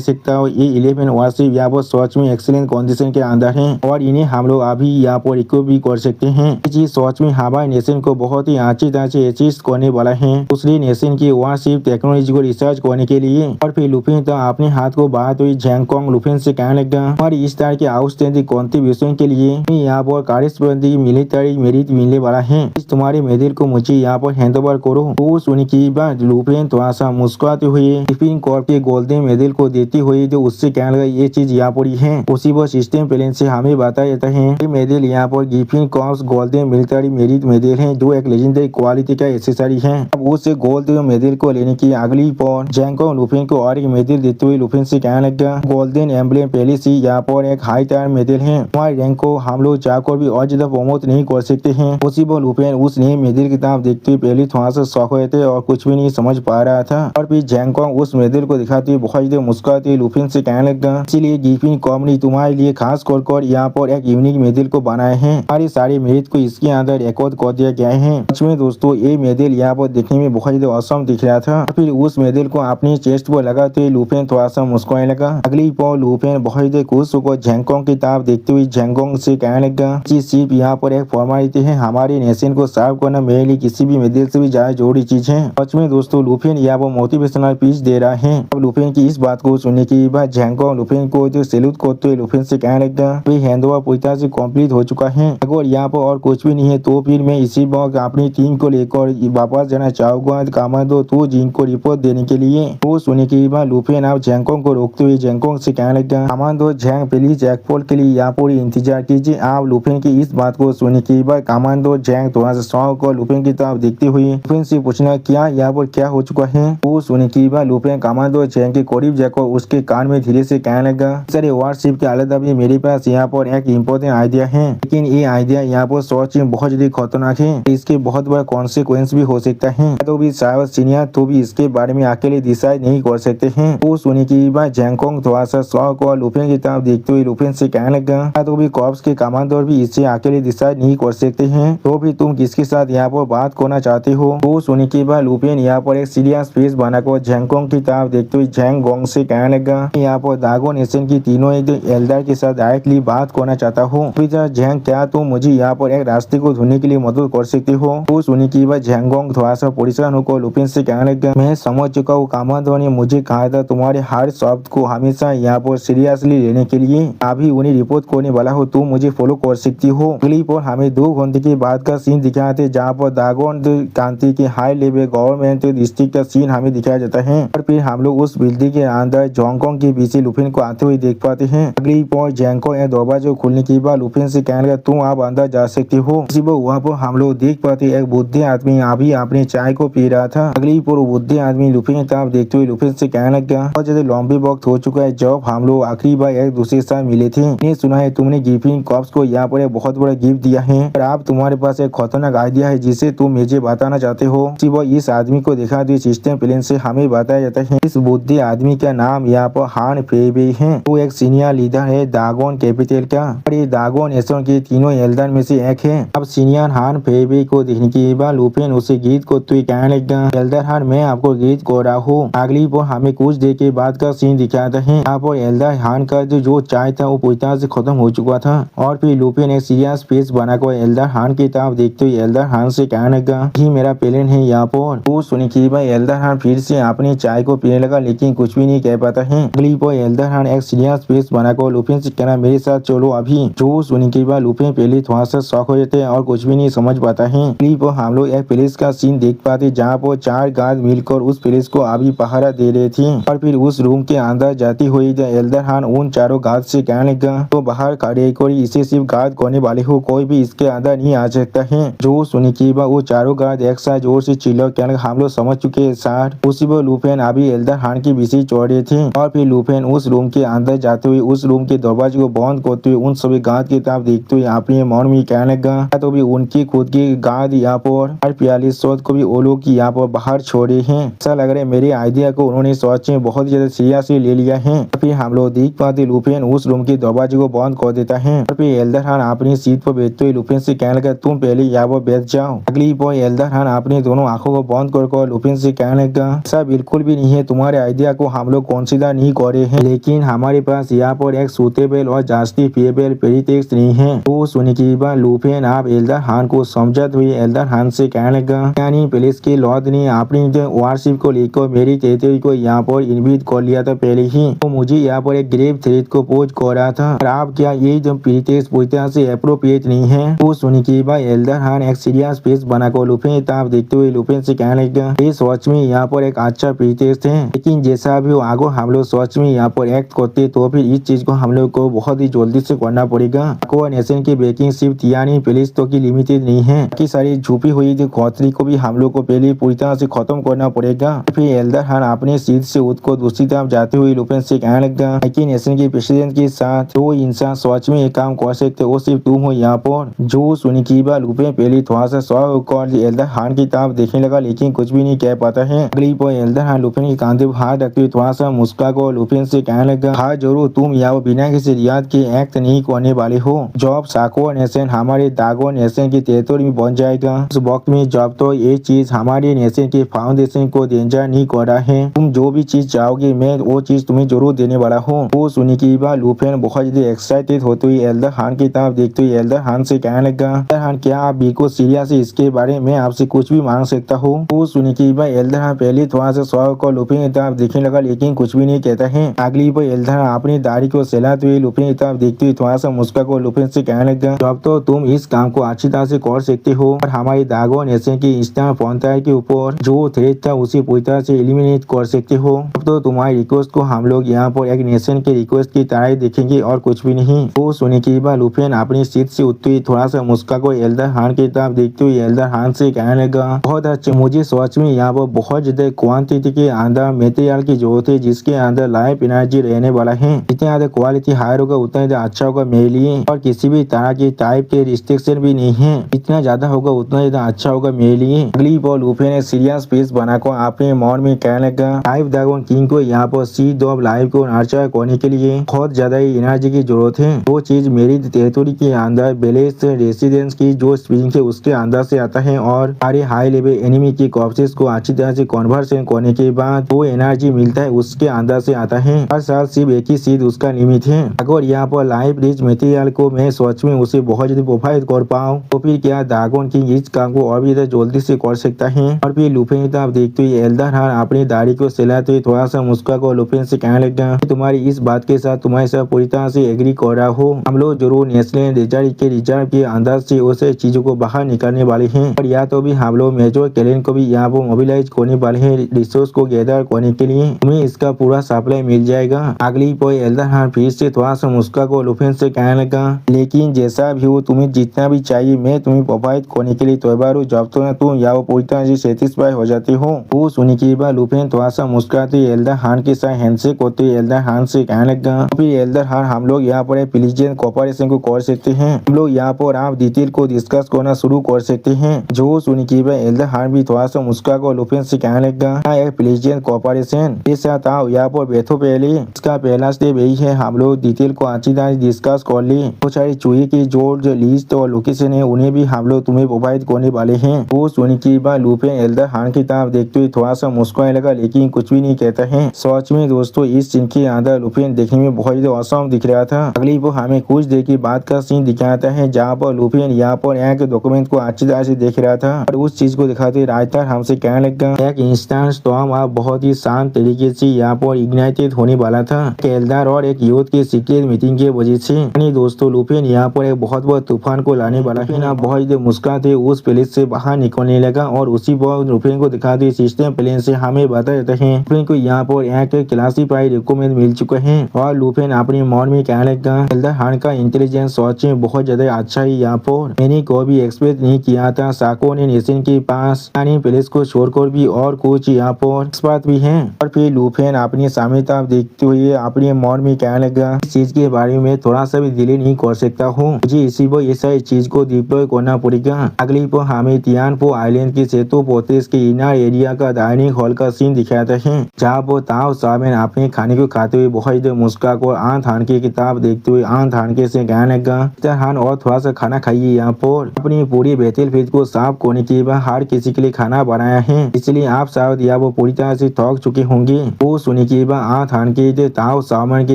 सकता हूँ ये 11 वारशिप यहाँ पर सच में एक्सीलेंट कंडीशन के अंदर है और इन्हें हम लोग अभी यहाँ पर इक्विप भी कर सकते हैं। ये चीज सच में हमारे नेशन को बहुत ही अच्छी तरह से असिस्ट करने वाला है। दूसरी नेशन की वारशिप टेक्नोलॉजी को रिसर्च करने के लिए। और फिर लुपेन तो अपने हाथ को बढ़ाते हुए जैंगकोंग लुपेन से कहने लगा हमारी इस तरह के आउटस्टैंडिंग कंट्रीब्यूशन के लिए यहाँ पर कॉरेस्पॉन्डिंग मिलिट्री मेरिट मिलने वाला है। तुम्हारे मेडल को मुझे यहाँ पर हैंड ओवर करो। वो सुनी की बात लुपेन थोड़ा सा मुस्कुराते हुए गिफिन कॉर्प के गोल्डन मेडल को देते हुए जो उससे कहने लगा ये चीज यहाँ पर है। उसी वो सिस्टम प्लेन से हमें बताया जाता है ये मेडल यहाँ पर Griffin corps golden military merit medal है जो एक लेजेंडरी क्वालिटी का एक्सेसरी है। अब उस गोल्ड मेडल को लेने की अगली पर जैंगकोंग लुपेन को और एक मेडल देते हुए लुपेन से कहने लगा गोल्डन एम्ब्लेम पहले से यहाँ पर एक हाई टायर मेडल है। हमारे रैंक को हम लोग चाहकर भी और ज्यादा प्रमोट नहीं कर सकते हैं। उसी पर लुपेन उस नए मेडल की तरफ देखते हुए पहले थोड़ा सा शौक हुए थे और कुछ भी नहीं समझ पा रहा था। और फिर जैंगकोंग उस मेडल को दिखाते हुए बहुत ज्यादा मुस्कुराते लुपेन से कहने लगा इसीलिए गिफिन कॉर्प ने तुम्हारे लिए खास कर यहाँ पर एक यूनिक मेडल को बनाए हैं। हमारे सारे मेरिट को इसके अंदर रिकॉर्ड कर दिया गया है। सच में दोस्तों ये मेडल यहाँ पर देखने में बहुत ज्यादा औसम दिख रहा था। फिर उस मेडल को अपनी चेस्ट पर लगाते हुए लुपेन थोड़ा सा मुस्कुराने लगा। अगली पर लुपेन बहुत ज्यादा खुश होकर जैंगकोंग की तरफ देखते हुए जैंगकोंग से कहने लगा कि सिर्फ यहाँ पर एक फॉर्मेलिटी है, हमारे नेशन को सर्व करना मेरे लिए किसी भी मेडल से भी ज्यादा जरूरी चीज है। सच में दोस्तों लुपेन यहाँ पर मोटिवेशनल स्पीच दे रहा है। अब लुपेन की इस बात को सुनने के बाद जैंगकोंग लुपेन को जो सैल्यूट करते हुए लुपेन से कहने लगा वे हैंडओवर पूरी तरह से कंप्लीट हो चुका है। अगर यहाँ पर और कुछ भी नहीं है तो फिर मैं इसी वक्त अपनी टीम को लेकर वापस जाना चाहूंगा कमांडो तो जिंग को रिपोर्ट देने के लिए। वो सुनने के बाद लुपेन अब जैंगकोंग को रोकते हुए जैंगकोंग से कहने लगा कमांडो जैंग प्लीज एयरपोर्ट के लिए यहाँ पर इंतजार कीजिए। आप लुपेन की इस बात को सुनने के बाद कमांडो जैंग थोड़ा सा शौक और लुपेन की तरफ देखते हुए लुपेन से पूछना क्या यहाँ पर क्या हो चुका है। वो सुनने के बाद लुपेन कमांडो जैंग के करीब जाकर उसके कान में धीरे से कहने लगा सारे वारशिप के अलावा भी मेरे पास यहाँ पर एक इम्पोर्टेंट आइडिया है, लेकिन ये आइडिया यहाँ पर सच में बहुत ज्यादा खतरनाक है। इसके बहुत बड़ा कॉन्सिक्वेंस भी हो सकता है। तो भी शायद सीनियर तो भी इसके बारे में अकेले डिसाइड नहीं कर सकते हैं। वो सुनने की बात जैंगकोंग थोड़ा सा शौक और लुपेन की तरफ देखते हुए लुपेन से कहने लगा तो भी कॉर्प्स के कमांडर भी इससे अकेले डिसाइड नहीं कर सकते हैं। तो भी तुम किसके साथ यहाँ पर बात करना चाहते हो। वो सुनने के बाद लुपेन यहाँ पर एक सीरियस फेस बनाकर जैंगकोंग की तरफ देखते हुए झैंग गोंग से कहने लगा, यहाँ पर दागोन नेशन की तीनों एक एल्डर के साथ डायरेक्टली बात करना चाहता हूँ। झैंग, क्या तुम मुझे यहाँ पर एक रास्ते को ढूंढने के लिए मदद कर सकते हो? तो सुनने की बात झैंगोंग थोड़ा सा परेशान होकर लुपिन से कहने लगा, मैं समझ चुका हूँ, कमांडर ने मुझे कहा था तुम्हारे हर शब्द को हमेशा यहाँ पर सीरियसली लेने के लिए। अभी उन्हें रिपोर्ट करने वाला हो, तुम मुझे फॉलो कर सकती हो। अगली पर हमें 2 घंटे के बाद का सीन दिखाया थे, जहाँ पर दागोन कांति के हाई लेवल गवर्नमेंट डिस्ट्रिक्ट का सीन हमें दिखाया जाता है। और फिर हम लोग उस बिल्डिंग के अंदर जोंगकोंग के पीछे लुपिन को आते हुए देख पाते हैं। अगली पर जैंको या दरवाजा खुलने के बाद लुपिन से कहने लगा, तुम आप अंदर जा सकते हो। इसी पर वहाँ पर हम लोग देख पाते एक बुद्धि आदमी अभी अपने चाय को पी रहा था। अगली पर बुद्धि आदमी लुपिन की तरफ देखते हुए लुपिन से कहने लगा, बहुत ज्यादा लंबी वक्त हो चुका है जब हम लोग आखिरी बार एक दूसरे के साथ मिले थे। मैंने सुना है तुमने गिफिन कॉप्स को यहाँ पर एक बहुत बड़ा गिफ्ट दिया है और आप तुम्हारे पास एक खतरनाक आइडिया है जिसे तुम मुझे बताना चाहते हो। इस आदमी को देखा तो सिस्टम प्लेन से हमें बताया जाता है इस बुद्धि आदमी का नाम यहाँ पर हान फेबे है। वो एक सीनियर लीडर है दागोन कैपिटल का और ये दागोन नेशन के तीनों एल्डर में से एक है। अब सीनियर हान फेबे को देखने के बाद लुपिन उसे गीत को तो कहने लगा, एल्डर हान, मैं आपको गीत को रहा हूँ। अगली पर हमें कुछ देर के बाद का सीन दिखाता है। यहाँ पर एल्डर हान का जो चाय था वो पूरी तरह से खत्म हो चुका था और फिर लुपिन एक सीरियस फेस बनाकर एल्डर हान की तरफ देखते हुए एल्डर हान से कहने लगा, ये मेरा प्लान है यहाँ पर। वो सुनी कि भाई एल्डर हान फिर से अपनी चाय को पीने लगा लेकिन कुछ भी नहीं कह पाता है। अगली पर एल्डर हान एक सीरियस फेस बनाकर लुपिन से कहना, मेरे साथ चलो अभी। जो सुनी के बाद लुपिन पहले थोड़ा सा शॉक हो जाते हैं और कुछ भी नहीं समझ पाता है। अगली पर हम लोग एक प्लेस का सीन देख पाते जहाँ पर 4 गार्ड मिलकर उस प्लेस को अभी पहरा दे रहे थे और फिर उस रूम के अंदर जाती हुई एल्डर हान उन चारों गार्ड से कहने लगा, तो बाहर खड़े कर इसे सिर्फ गार्ड करने वाले हो, कोई भी इसके अंदर नहीं आ सकता है। जो सुनी के बाद वो चारों गार्ड एक साथ जोर से चिल्ला कहने लगा, हम लोग समझ चुके हैं सर। उसी पर लुपिन अभी एल्डर हान के पीछे चढ़ रहे थे और फिर लुपिन उस रूम के अंदर जाते हुए उस रूम के दरवाजे को बंद करते हुए उन सभी गार्ड की तरफ देखते हुए अपने मन में कहने लगा, तो भी उनकी खुद की गार्ड यहाँ पर और 4200 को भी वो लोग यहाँ पर बाहर छोड़े हैं। ऐसा लग रहा है मेरे आइडिया को उन्होंने सच में बहुत ज्यादा सीरियसली ले लिया है। फिर हम लोग देख पाते लुपिन उस रूम के दरवाजे को बंद कर देता है और फिर एल्डर हान अपनी सीट पर बैठते हुए लुपिन से कहने लगा, तुम पहले यहाँ पर बैठ जाओ। अगली पर एल्डर हान अपने दोनों आंखों को बंद कर लुपिन से कहने लगा, ऐसा बिल्कुल भी नहीं है, तुम्हारे आइडिया को हम लोग कंसीडर नहीं कर रहे हैं, लेकिन हमारे पास यहाँ पर एक सूटेबल और जस्टिफिएबल प्रीटेक्स्ट नहीं है। तो सुनी की बात लुपिन आप एल्डर हान को समझाते हुए एल्डर हान से कहने लगा, यानी प्लेस के लॉर्ड ने अपनी वारशिप को लेकर मेरी टेरिटरी को यहाँ पर इन्वाइट कर लिया था पहले ही, तो मुझे यहाँ पर एक ग्रेव थ्रेट को पोज कर रहा था और आप क्या ये जो प्रीटेक्स्ट पूरी तरह से अप्रोप्रिएट नहीं है। तो सुनी की बात एल्डर हान एक सीरियस फेस बनाकर लुपिन तरफ देखते हुए लुपिन से कहने लगा, ये सच में यहाँ पर एक अच्छा प्रीटेक्स्ट है, लेकिन जैसा भी आगे हम लोग सच में यहाँ पर एक्ट करते तो फिर इस चीज को हम लोग को बहुत ही जल्दी से करना पड़ेगा। नेशन की बेकिंग सिर्फ तियानी पुलिस तो की लिमिटेड नहीं है, बाकी सारी छुपी हुई जो खतरी को भी हम लोग को पहले पूरी तरह से खत्म करना पड़ेगा। फिर एल्डर हान अपने सीट से उठकर दूसरी तरफ जाते हुए लुपिन से कहने लगा, नेशन के प्रेसिडेंट के साथ जो इंसान सच में एक काम कर सकते वो सिर्फ तुम हो यहाँ पर। जो सुनी की बात लुपिन पहले थोड़ा सा शॉक होकर एल्डर हान की तरफ देखने लगा लेकिन कुछ भी नहीं कह पाता है। अगली पर एल्डर हान लुपिन के कांधे पर हाथ रखते हुए थोड़ा सा मुस्कुरा कर लुपिन से कहने लगा, हाँ जरूर, तुम यहाँ बिना किसी रियाद के एक्ट नहीं करने वाले हो। जब साको नेशन हमारे दागो नेशन की टेरिटरी में बन जाएगा उस वक्त में जब तो ये चीज हमारे नेशन के फाउंडेशन को डेंजर नहीं कर रहा है, तुम जो भी चीज चाहोगे मैं वो चीज तुम्हें जरूर देने वाला हूँ। वो सुनी की बात लुपिन बहुत ज्यादा एक्साइटेड होते हुए एल्डर हान की तरफ देखते हुए एल्डर हान से कहने लगा, एल्डर हान क्या आप बिल्कुल सीरियस है, इसके बारे में आपसे कुछ भी मांग सकता हूँ। वो सुनी की बात एल्डर हान पहले थोड़ा सा शौक और लुपिन की तरफ देखने लगा लेकिन कुछ भी नहीं कहता है। अगली पर एल्डर हान अपनी दाढ़ी को सहलाते हुए लुपिन की तरफ देखते हुए थोड़ा सा मुस्कुरा कर लुपिन से कहने लगा, जब तो तुम इस काम को अच्छी तरह से कर सकते हो और हमारी दागो नेशन की ईस्टर्न फ्रंटियर के ऊपर जो थ्रेट था उसे पूरी तरह से एलिमिनेट कर सकते हो। अब तो तुम्हारी रिक्वेस्ट को हम लोग यहाँ पर एक नेशन के रिक्वेस्ट की तरह देखेंगे और कुछ भी नहीं। वो सुनी की बात लुपिन अपनी सीट से उठते हुए थोड़ा सा मुस्कुरा कर एल्डर हान की तरफ देखते हुए एल्डर हान से कहने लगा, बहुत अच्छा, मुझे सच में यहाँ पर बहुत ज्यादा क्वांटिटी के अंदर मेटेरियल की जरूरत है जिसके अंदर लाइफ एनर्जी रहने वाला है। जितने ज्यादा क्वालिटी हायर होगा उतना ज्यादा अच्छा होगा मेरे लिए और किसी भी तरह की टाइप के रिस्ट्रिक्शन भी नहीं है, जितना ज्यादा होगा उतना ज्यादा अच्छा होगा मेरे लिए। अगली बार लुपिन ने सीरियस फेस बनाकर अपने मन में कहने लगा, लाइफ ड्रैगन किंग को यहाँ पर सीड ऑफ लाइफ को नर्चर करने के लिए बहुत ज्यादा एनर्जी की जरूरत है। वो चीज मेरी टेरिटरी के अंदर बेलेस रेसिडेंस की जो स्प्रिंग है उसके अंदर से आता है और सारे हाई लेवल एनिमी की कॉर्प्सेस को अच्छी तरह से कन्वर्सन करने के बाद वो एनर्जी एनर्जी मिलता है उसके अंदर से आता है। हर साल सिर्फ एक ही चीज उसका लिमिट है। अगर यहाँ पर लाइफ रिच मटेरियल को मैं सोच में उसे बहुत जल्दी प्रोवाइड कर पाऊँ तो फिर क्या ड्रैगन किंग इस काम को और भी जल्दी से कर सकता है। और फिर लुफिन आप देखते हुए एल्डर हार्न अपनी दाढ़ी को सहलाते हुए थोड़ा सा मुस्कुरा कर लुफिन से कहने लगा, तुम्हारी इस बात के साथ तुम्हारे साथ पूरी तरह से एग्री कर रहा हो। हम लोग जरूर नेशनल रिजर्व के अंदर से उसे चीजों को बाहर निकालने वाले हैं और या तो भी हम लोग मेजर कैलेंड को भी यहाँ पर मोबिलाइज करने वाले हैं रिसोर्स को गैदर करने के लिए। तुम्हें इसका पूरा सप्लाई मिल जाएगा। अगली पर एल्डर हार्न फिर से थोड़ा सा मुस्कुरा कर लुफिन से कहने लगा, लेकिन जैसा भी हो तुम्हें जितना भी चाहिए मैं तुम्हें प्रोवाइड करने के लिए तैयार हूँ जब तो तुम यहाँ पूरी तरह से सेटिस्फाई हो जाती हो। वो सुनने के बाद लुफिन थोड़ा सा मुस्कुराते एल्डर हार्न के साथ हैंडशेक होते एल्डर हार्न से कहने लगा, फिर एल्डर हार्न हम लोग यहाँ पर प्लीजेंट कोऑपरेशन को कर सकते हैं। हम लोग यहाँ पर आप डिटेल को डिस्कस करना शुरू कर सकते हैं। जो सुनने के बाद एल्डर हार्न भी थोड़ा सा मुस्कुरा कर लुफिन से कहने लगा, एक प्लीजेंट कोऑपरेशन के साथ आओ यहाँ पर बैठो। पहले इसका पहला स्टेप यही है हम लोग डिटेल को अच्छी तरह डिस्कस कर ले। बहुत सारी चूहे की जो लिस्ट और लोकेशन है उन्हें भी हम लोग तुम्हें प्रोवाइड करने वाले हैं। वो सुनने के बाद लुफिन एल्डर हार्न की तरफ देखते हुए थोड़ा सा मुस्कुराने लगा लेकिन कुछ भी नहीं कहता है। सच में दोस्तों इस सीन के अंदर लुफिन देखने में बहुत ही औसम दिख रहा था। अगली वो हमें कुछ देर के बाद का सीन दिखाता है जहाँ पर लुफिन यहाँ पर यहाँ के डॉक्यूमेंट को अच्छी तरह से देख रहा था और उस चीज को दिखाते राइटर हमसे कहने लगा, एक इंस्टेंट स्टॉर्म आप बहुत ही शांत तरीके से यहाँ पर इग्नाइटेड होने वाला था एल्डर और एक यूथ की सीक्रेट मीटिंग की वजह से। दोस्तों लुफिन यहाँ पर एक बहुत बड़ा तूफान को लाने वाला है ना। बहुत ही मुस्कुराते उस प्लेस से बाहर निकलने लगा और उसी पर लुफिन को दिखाते सिस्टम प्लेन से हमें बता देते हैं लुफिन को यहाँ पर एक क्लासिफाइड डॉक्यूमेंट मिल चुके हैं और लुफिन अपनी मन में कहने लगा, एल्डर हार्न का इंटेलिजेंस सच में बहुत ज्यादा अच्छा है। यहाँ पर मैंने कोई भी एक्सपेक्ट नहीं किया था साको ने नेशन के पास प्लेस को छोड़कर भी और कुछ यहाँ पर एक्सपर्ट भी है। और फिर लुफिन अपनी सामयिकता देखते हुए अपने मन में कहने लगा, इस चीज के बारे में थोड़ा सा भी डिले नहीं कर सकता हूँ, मुझे इसी पर ऐसा चीज को डिप्लॉय करना पड़ेगा। अगली पर हमें तियानपो आइलैंड के सेतु पोतेस के इनर एरिया का डाइनिंग हॉल का सीन दिखाता है जहाँ पर ताओ सामेन अपने खाने को खाते हुए बहुत मुस्कुरा कर आंत हान की किताब देखते हुए आंत हान के से कहने लगा, हान और थोड़ा सा खाना खाइए। यहाँ पर अपनी पूरी बैटलफील्ड को साफ करने के बाद हर किसी के लिए खाना बनाया है इसलिए आप शायद यहाँ वो पूरी तरह से थक चुके होंगे। वो सुनने के बाद आंत हान के ताओ सामेन की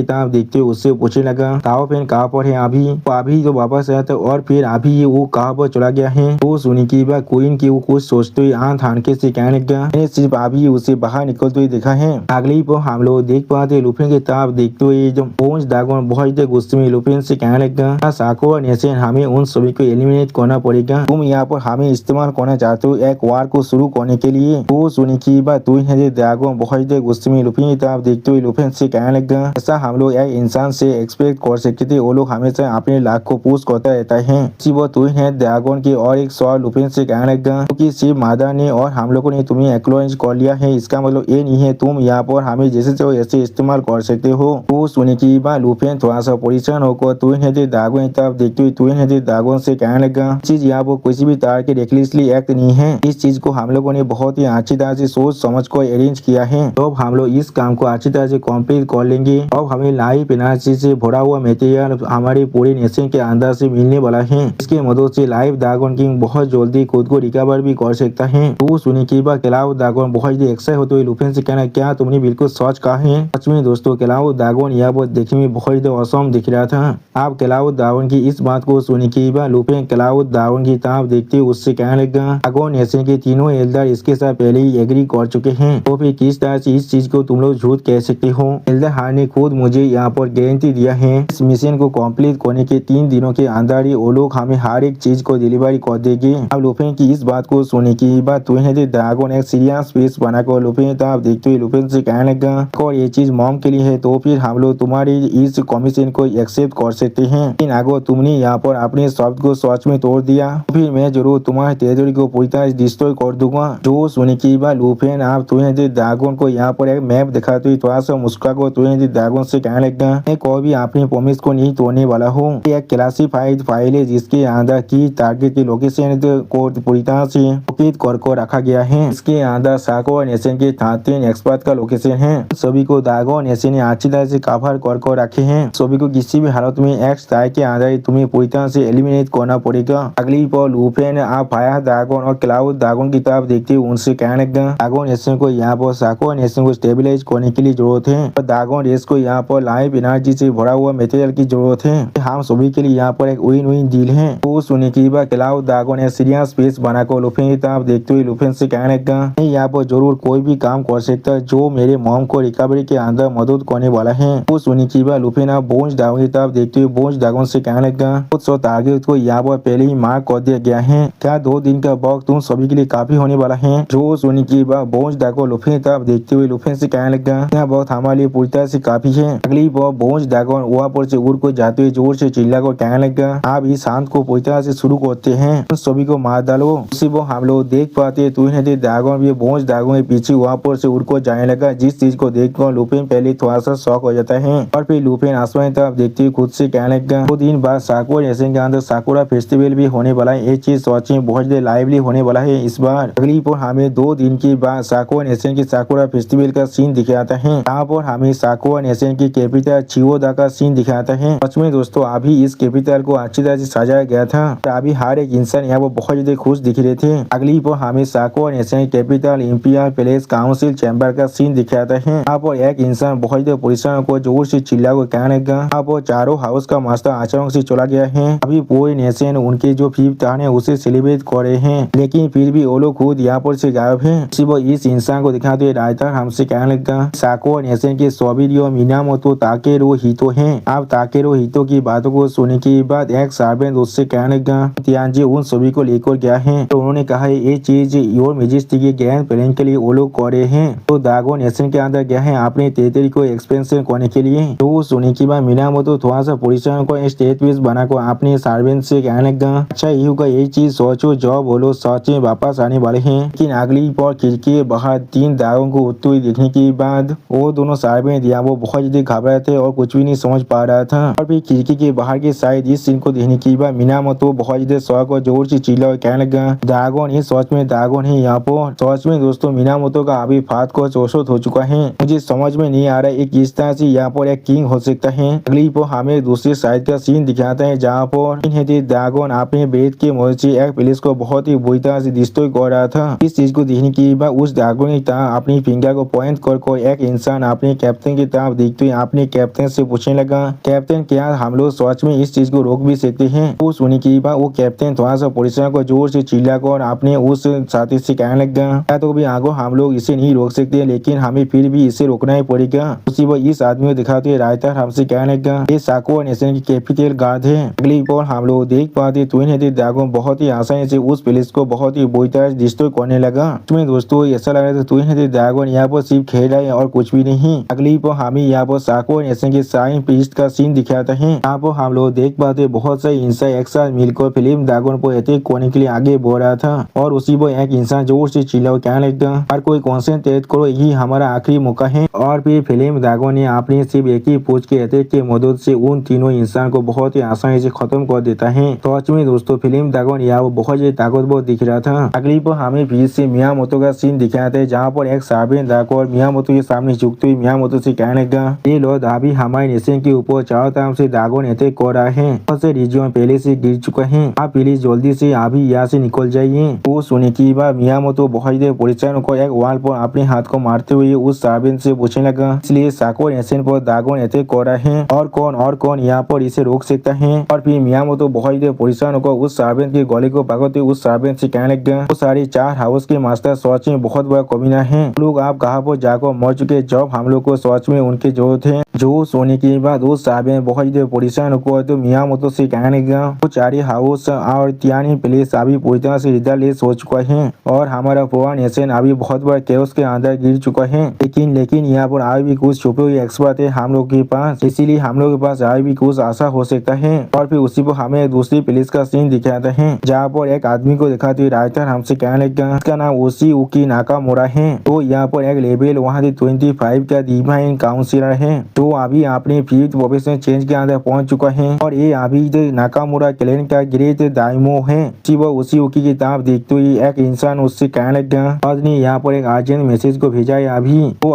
किताब देखते हुए उससे पूछने लगा, ताओ फैन कहाँ पर है अभी तो वापस आया था और फिर अभी वो कहाँ पर चला गया है। वो सुनी की बात क्वीन की वो कुछ सोचते हुए आंत हान के से कहने लगा, मैंने सिर्फ अभी उसे बाहर निकलते हुए देखा है। अगली पर हम लोग देख पाते लुफिन की तरफ देखते हुए जो पोंच ड्रैगन बहुत गुस्से में लुफिन से कहने लगा, साको और नेशन हमें उन सभी को एलिमिनेट करना पड़ेगा। तुम यहाँ पर हमें इस्तेमाल करना चाहते हो एक वार को शुरू करने के लिए। वो सुनी की बात तू ड्रैगन बहुत गुस्से में लुफिन की तरफ देखते हुए लुफिन से कहने लगा, ऐसा हम लोग एक इंसान से एक्सपेक्ट कर सकते थे। वो लोग हमेशा अपने लाख को पुश करता रहता है। वो तू ड्रैगन की और एक सवाल लुफिन से कहने लगा, क्योंकि सिर्फ मादा ने और हम लोगों ने तुम्हें एक्नॉलेज कर लिया है इसका मतलब ये नहीं है तुम यहाँ पर हमें जैसे चाहो ऐसे इस्तेमाल कर सकते हो। वो सुनी की बात लुफिन थोड़ा सा परेशान होकर तू ड्रैगन की तरफ देखते हुए तू ड्रैगन से कहने लगा, चीज यहाँ पर किसी भी तरह के रेकलेसली एक्ट नहीं है। इस चीज को हम लोगों ने बहुत ही अच्छी तरह से सोच समझ कर अरेंज किया है। तो हम लोग इस काम को अच्छी तरह से कंप्लीट कर लेंगे। अब हमें लाइफ एनर्जी से भरा हुआ मटेरियल हमारे पूरे नेशन के अंदर से मिलने वाला है। इसके मदद से लाइफ ड्रैगन किंग बहुत जल्दी खुद को रिकवर भी कर सकता है। वो सुनी की बात क्लाउड ड्रैगन बहुत ही एक्साइट होते हुए लुफिन से कहना, क्या तुमने बिल्कुल सच कहा है। सच में दोस्तों क्लाउड ड्रैगन यहाँ पर देखने में बहुत ही औसम दिख रहा था। आप क्लाउड ड्रैगन की इस बात को सुनी की बात लुफिन क्लाउड ड्रैगन की तरफ देखते हुए उससे कहने लगा, ड्रैगन नेशन के तीनों एल्डर इसके साथ पहले ही एग्री कर चुके हैं तो फिर किस तरह से इस चीज को तुम लोग झूठ कह सकते हो। एल्डर हार्न ने खुद मुझे यहाँ पर गारंटी दिया है इस मिशन को कंप्लीट करने के 3 दिनों के अंदर ही वो लोग हमें हर एक चीज को डिलीवरी कर देंगे। अब लुफिन की इस बात को सुनने की बात तू ड्रैगन एक सीरियस फेस बनाकर लुफिन तरफ देखते हुए लुफिन से कहने लगा, और ये चीज मॉम के लिए है तो फिर हम लोग तुम्हारी इस कमीशन को एक्सेप्ट कर सकते हैं। लेकिन अगर तुमने यहाँ पर अपने शब्द को सच में तोड़ दिया तो फिर मैं जरूर तुम्हारे टेरिटरी को पूरी तरह डिस्ट्रॉय कर दूंगा। जो सुनने की बात लुफिन आप तू ड्रैगन को यहाँ पर एक मैप दिखाते हुए थोड़ा सा मुस्कुरा को तू ड्रैगन से कहने लगा, मैं कोई भी अपनी प्रॉमिस को नहीं तोड़ने वाला हूँ। एक क्लासिफाइड फाइल है जिसके अंदर की टारगेट की लोकेशन को पूरी तरह से लोकेट कर रखा गया है। इसके अंदर साको नेशन के 13 एक्सपर्ट का लोकेशन है। सभी को ड्रैगन नेशन ने अच्छी तरह से कवर कर रखे हैं। सभी को किसी भी हालत में एक्स टाइप के अंदर तुम्हें पूरी तरह से एलिमिनेट करना पड़ेगा। अगली पर लुफिन आप फायर ड्रैगन और क्लाउड ड्रैगन की तरफ देखते हुए उनसे कहने लगा, ड्रैगन नेशन को यहाँ पर साको नेशन को स्टेबलाइज करने के लिए जरूरत है। और दागोन रेस को यहाँ पर लाइव एनर्जी से भरा हुआ मटेरियल की जरूरत है। हम सभी के लिए यहाँ पर एक विन विन डील है। तो सुनने की बात क्लाउड दागोन ने सीरियस स्पेस बनाकर लुफिन की तरफ देखते हुए लुफिन से कहने लगा, मैं यहाँ पर जरूर कोई भी काम कर सकता जो मेरे मॉम को रिकवरी के अंदर मदद करने वाला है। तो सुनने की बात लुफिन अब बोन्स दागोन की तरफ देखते हुए बोन्स दागोन से कहने लगा, कुछ टारगेट को यहाँ पर पहले ही मार्क कर दिया गया है। क्या 2 दिन का वक्त तुम सभी के लिए काफी होने वाला है? जो सुनने की बात बोन्स दागोन लुफिन की तरफ देखते हुए लुफिन से कहने लगा, यह वक्त हमारे लिए पूरी तरह से काफी है। अगली बार बोन्स दागोन वहाँ पर से उड़ को जाते हुए जोर से चिल्ला कर कहने लगा, आप इस शांत को पूरी तरह से शुरू करते हैं, उन सभी को मार डालो। उसी वो हम लोग देख पाते दागोन भी बोन्स दागोन के पीछे वहाँ पर से उड़ को जाने लगा, जिस चीज को देखकर लुफिन पहले थोड़ा सा शॉक हो जाता है। और फिर लुफिन आसमान तरफ देखते हुए खुद से कहने लगा, 2 दिन बाद साकुरा नेशन के अंदर साकुरा फेस्टिवल भी होने वाला है। ये चीज सच में बहुत ज्यादा लाइवली होने वाला है इस बार। अगली पर हमें 2 दिन के बाद साकुरा नेशन के साकुरा फेस्टिवल का सीन दिखाता है। यहाँ पर हमें साकुरा नेशन की कैपिटल चियोदा का सीन दिखाता है। सच में दोस्तों अभी इस कैपिटल को अच्छी तरह से सजाया गया था। अभी हर एक इंसान यहाँ पर बहुत ज्यादा खुश दिख रहे थे। अगली पर हमें साकुरा nation capital imperial palace council chamber का सीन दिखाता है। यहाँ पर एक इंसान बहुत ज्यादा परेशान को जोर से चिल्ला को कहने लगा, यहाँ पर चारों हाउस का मास्टर अचानक से चला गया है। अभी पूरे नेशन उनके जो 5th टर्न है उसे सेलिब्रेट कर रहे हैं, लेकिन फिर भी वो लोग खुद यहाँ पर से गायब है। इस इंसान को दिखाते हुए राइटर हमसे कहने लगा, साकुरा नेशन के सोबिरियो मिनामोतो ताकेरो हितो हैं। अब ताकेरो हितो की बातों को सुनने के बाद एक सर्वेंट उससे कहने लगा, तियानजी उन सभी को लेकर गया है। तो उन्होंने कहा ये चीज योर मेजेस्टी के ग्रैंड प्लान के लिए वो लोग कर रहे हैं। तो दागोन नेशन के अंदर गया है अपने टेरिटरी को एक्सपेंशन करने के लिए। तो सुनने के बाद मिनामोतो थोड़ा सा परेशान को स्टेट पीस बनाकर अपने सर्वेंट से कहने लगा, अच्छा ये होगा ये चीज सोचो जब बोलो सच में वापस आने वाले हैं। लेकिन अगली पर खिड़की के बाहर 3 दागों को उड़ते हुए देखने के बाद वो दोनों सर्वेंट या वो बहुत ज्यादा घबराए थे और कुछ भी नहीं समझ पा रहा था। और फिर खिड़की के बाहर के साइड इस सीन को देखने के बाद मिनामोतो बहुत ज्यादा शौक और जोर से चिल्ला और कहने लगा, दागोन ये सच में दागोन है। यहाँ पर सच में दोस्तों मिनामोतो का अभी फात को चौसठ हो चुका है। मुझे समझ में नहीं आ रहा है किस तरह से यहाँ पर एक किंग हो सकता है। अगली पर हमें दूसरी साइड का सीन दिखाता है जहाँ पर दागोन अपने बेट के मदद से एक पुलिस को बहुत ही बुरी तरह से डिस्ट्रॉय कर रहा था। इस चीज को देखने के बाद उस दागोन की तरह अपनी फिंगर को पॉइंट कर एक इंसान अपने कैप्टन की तरफ देखते हुए अपने कैप्टन से पूछने लगा, कैप्टन क्या हम लोग सच में इस चीज को रोक भी सकते हैं? वो सुनने के बाद वो कैप्टन थोड़ा सा परेशान को जोर से चिल्ला कर अपने उस साथी से कहने लगा, क्या तो भी आगो हम लोग इसे नहीं रोक सकते, लेकिन हमें फिर भी इसे रोकना ही पड़ेगा। उसी वक्त इस आदमी को दिखाते हुए राइटर हमसे कहने लगा, ये साकुरा नेशन की कैपिटल गार्ड है। अगली बार हम लोग देख पाते दागोन बहुत ही आसानी से उस पुलिस को बहुत ही बुरी तरह से डिस्ट्रॉय करने लगा। उसमें दोस्तों ऐसा लग रहा था दागोन यहाँ पर सिर्फ खेल रहा है और कुछ भी नहीं। अगली पर हमें यहाँ पर साकुरा नेशन के साइन पीस्ट का सीन दिखाता है। यहाँ पर हम लोग देख पाते बहुत सारे इंसान एक साथ मिलकर फिल्म दागोन को अटैक करने के लिए आगे बढ़ रहा था। और उसी पर एक इंसान जोर से चिल्ला और कहने लगा, हर कोई कॉन्सेंट्रेट करो, यही हमारा आखिरी मौका है। और फिर फिल्म दागोन ने अपनी सिर्फ एक ही फौज के अटैक की मदद से उन तीनों इंसान को बहुत ही आसानी से खत्म कर देता है। तो सच में दोस्तों फिल्म दागोन यहाँ वो बहुत ज्यादा ताकतवर दिख रहा था। अगली पर हमें फिर से मियामोतो का सीन दिखाते हैं जहाँ पर एक सर्वेंट दागोन मियामोतो के सामने झुकते हुए मियामोतो से कहने लगा, ये लोग अभी हमारे नेशन के ऊपर चारों तरफ से दागोन अटैक कर रहा है। बहुत से रीजन पहले से गिर चुका है, आप प्लीज जल्दी से अभी यहाँ से निकल जाइए। वो सुनने की बाद मियामोतो बहुत ज्यादा परेशान होकर एक वॉल पर अपने हाथ को मारते हुए उस सर्वेंट से पूछने लगा, इसलिए साकुरा नेशन पर दागोन अटैक कर रहा है और कौन यहाँ पर इसे रोक सकता है? और फिर मियामोतो बहुत ज्यादा परेशान होकर उस सर्वेंट के गले को पकड़ते उस सर्वेंट से कहने लगा, वो सारे 4 हाउस के मास्टर सच में बहुत बड़ा कमीना है। लोग आप कहाँ पर जाकर मर चुके जब हम लोग को सच में उनकी जरूरत है। जो सोने के बाद उस सर्वेंट बहुत ज्यादा परेशान होकर तो मियामोतो से कहने लगा, वो 4 हाउस और तियानी प्लेस अभी पूरी तरह से लीडरलेस हो चुका है और हमारा पूरा नेशन अभी बहुत बड़ा केओस के अंदर गिर चुका है। लेकिन यहाँ पर अभी भी कुछ छुपे हुए एक्सपर्ट है हम लोग के पास, इसीलिए हम लोग के पास अभी भी कुछ आशा हो सकता है। और फिर उसी पर हमें दूसरी पुलिस का सीन दिखाता है जहाँ पर एक आदमी को दिखाते हुए राइटर हमसे कहने लगा, इसका नाम ओशी उकी नाकामोरा है। तो यहाँ पर एक लेवल वहाँ से 25 का डिवाइन काउंसिलर है। तो जो अभी अपने 5th प्रोफेशनल चेंज के अंदर पहुंच चुका है और ये अभी नाकामुरा क्लैन का ग्रेट दाइमो है। वो उसी की किताब देखते हुए एक इंसान उससे कहने लगा आज ने यहाँ पर एक अर्जेंट मैसेज को भेजा है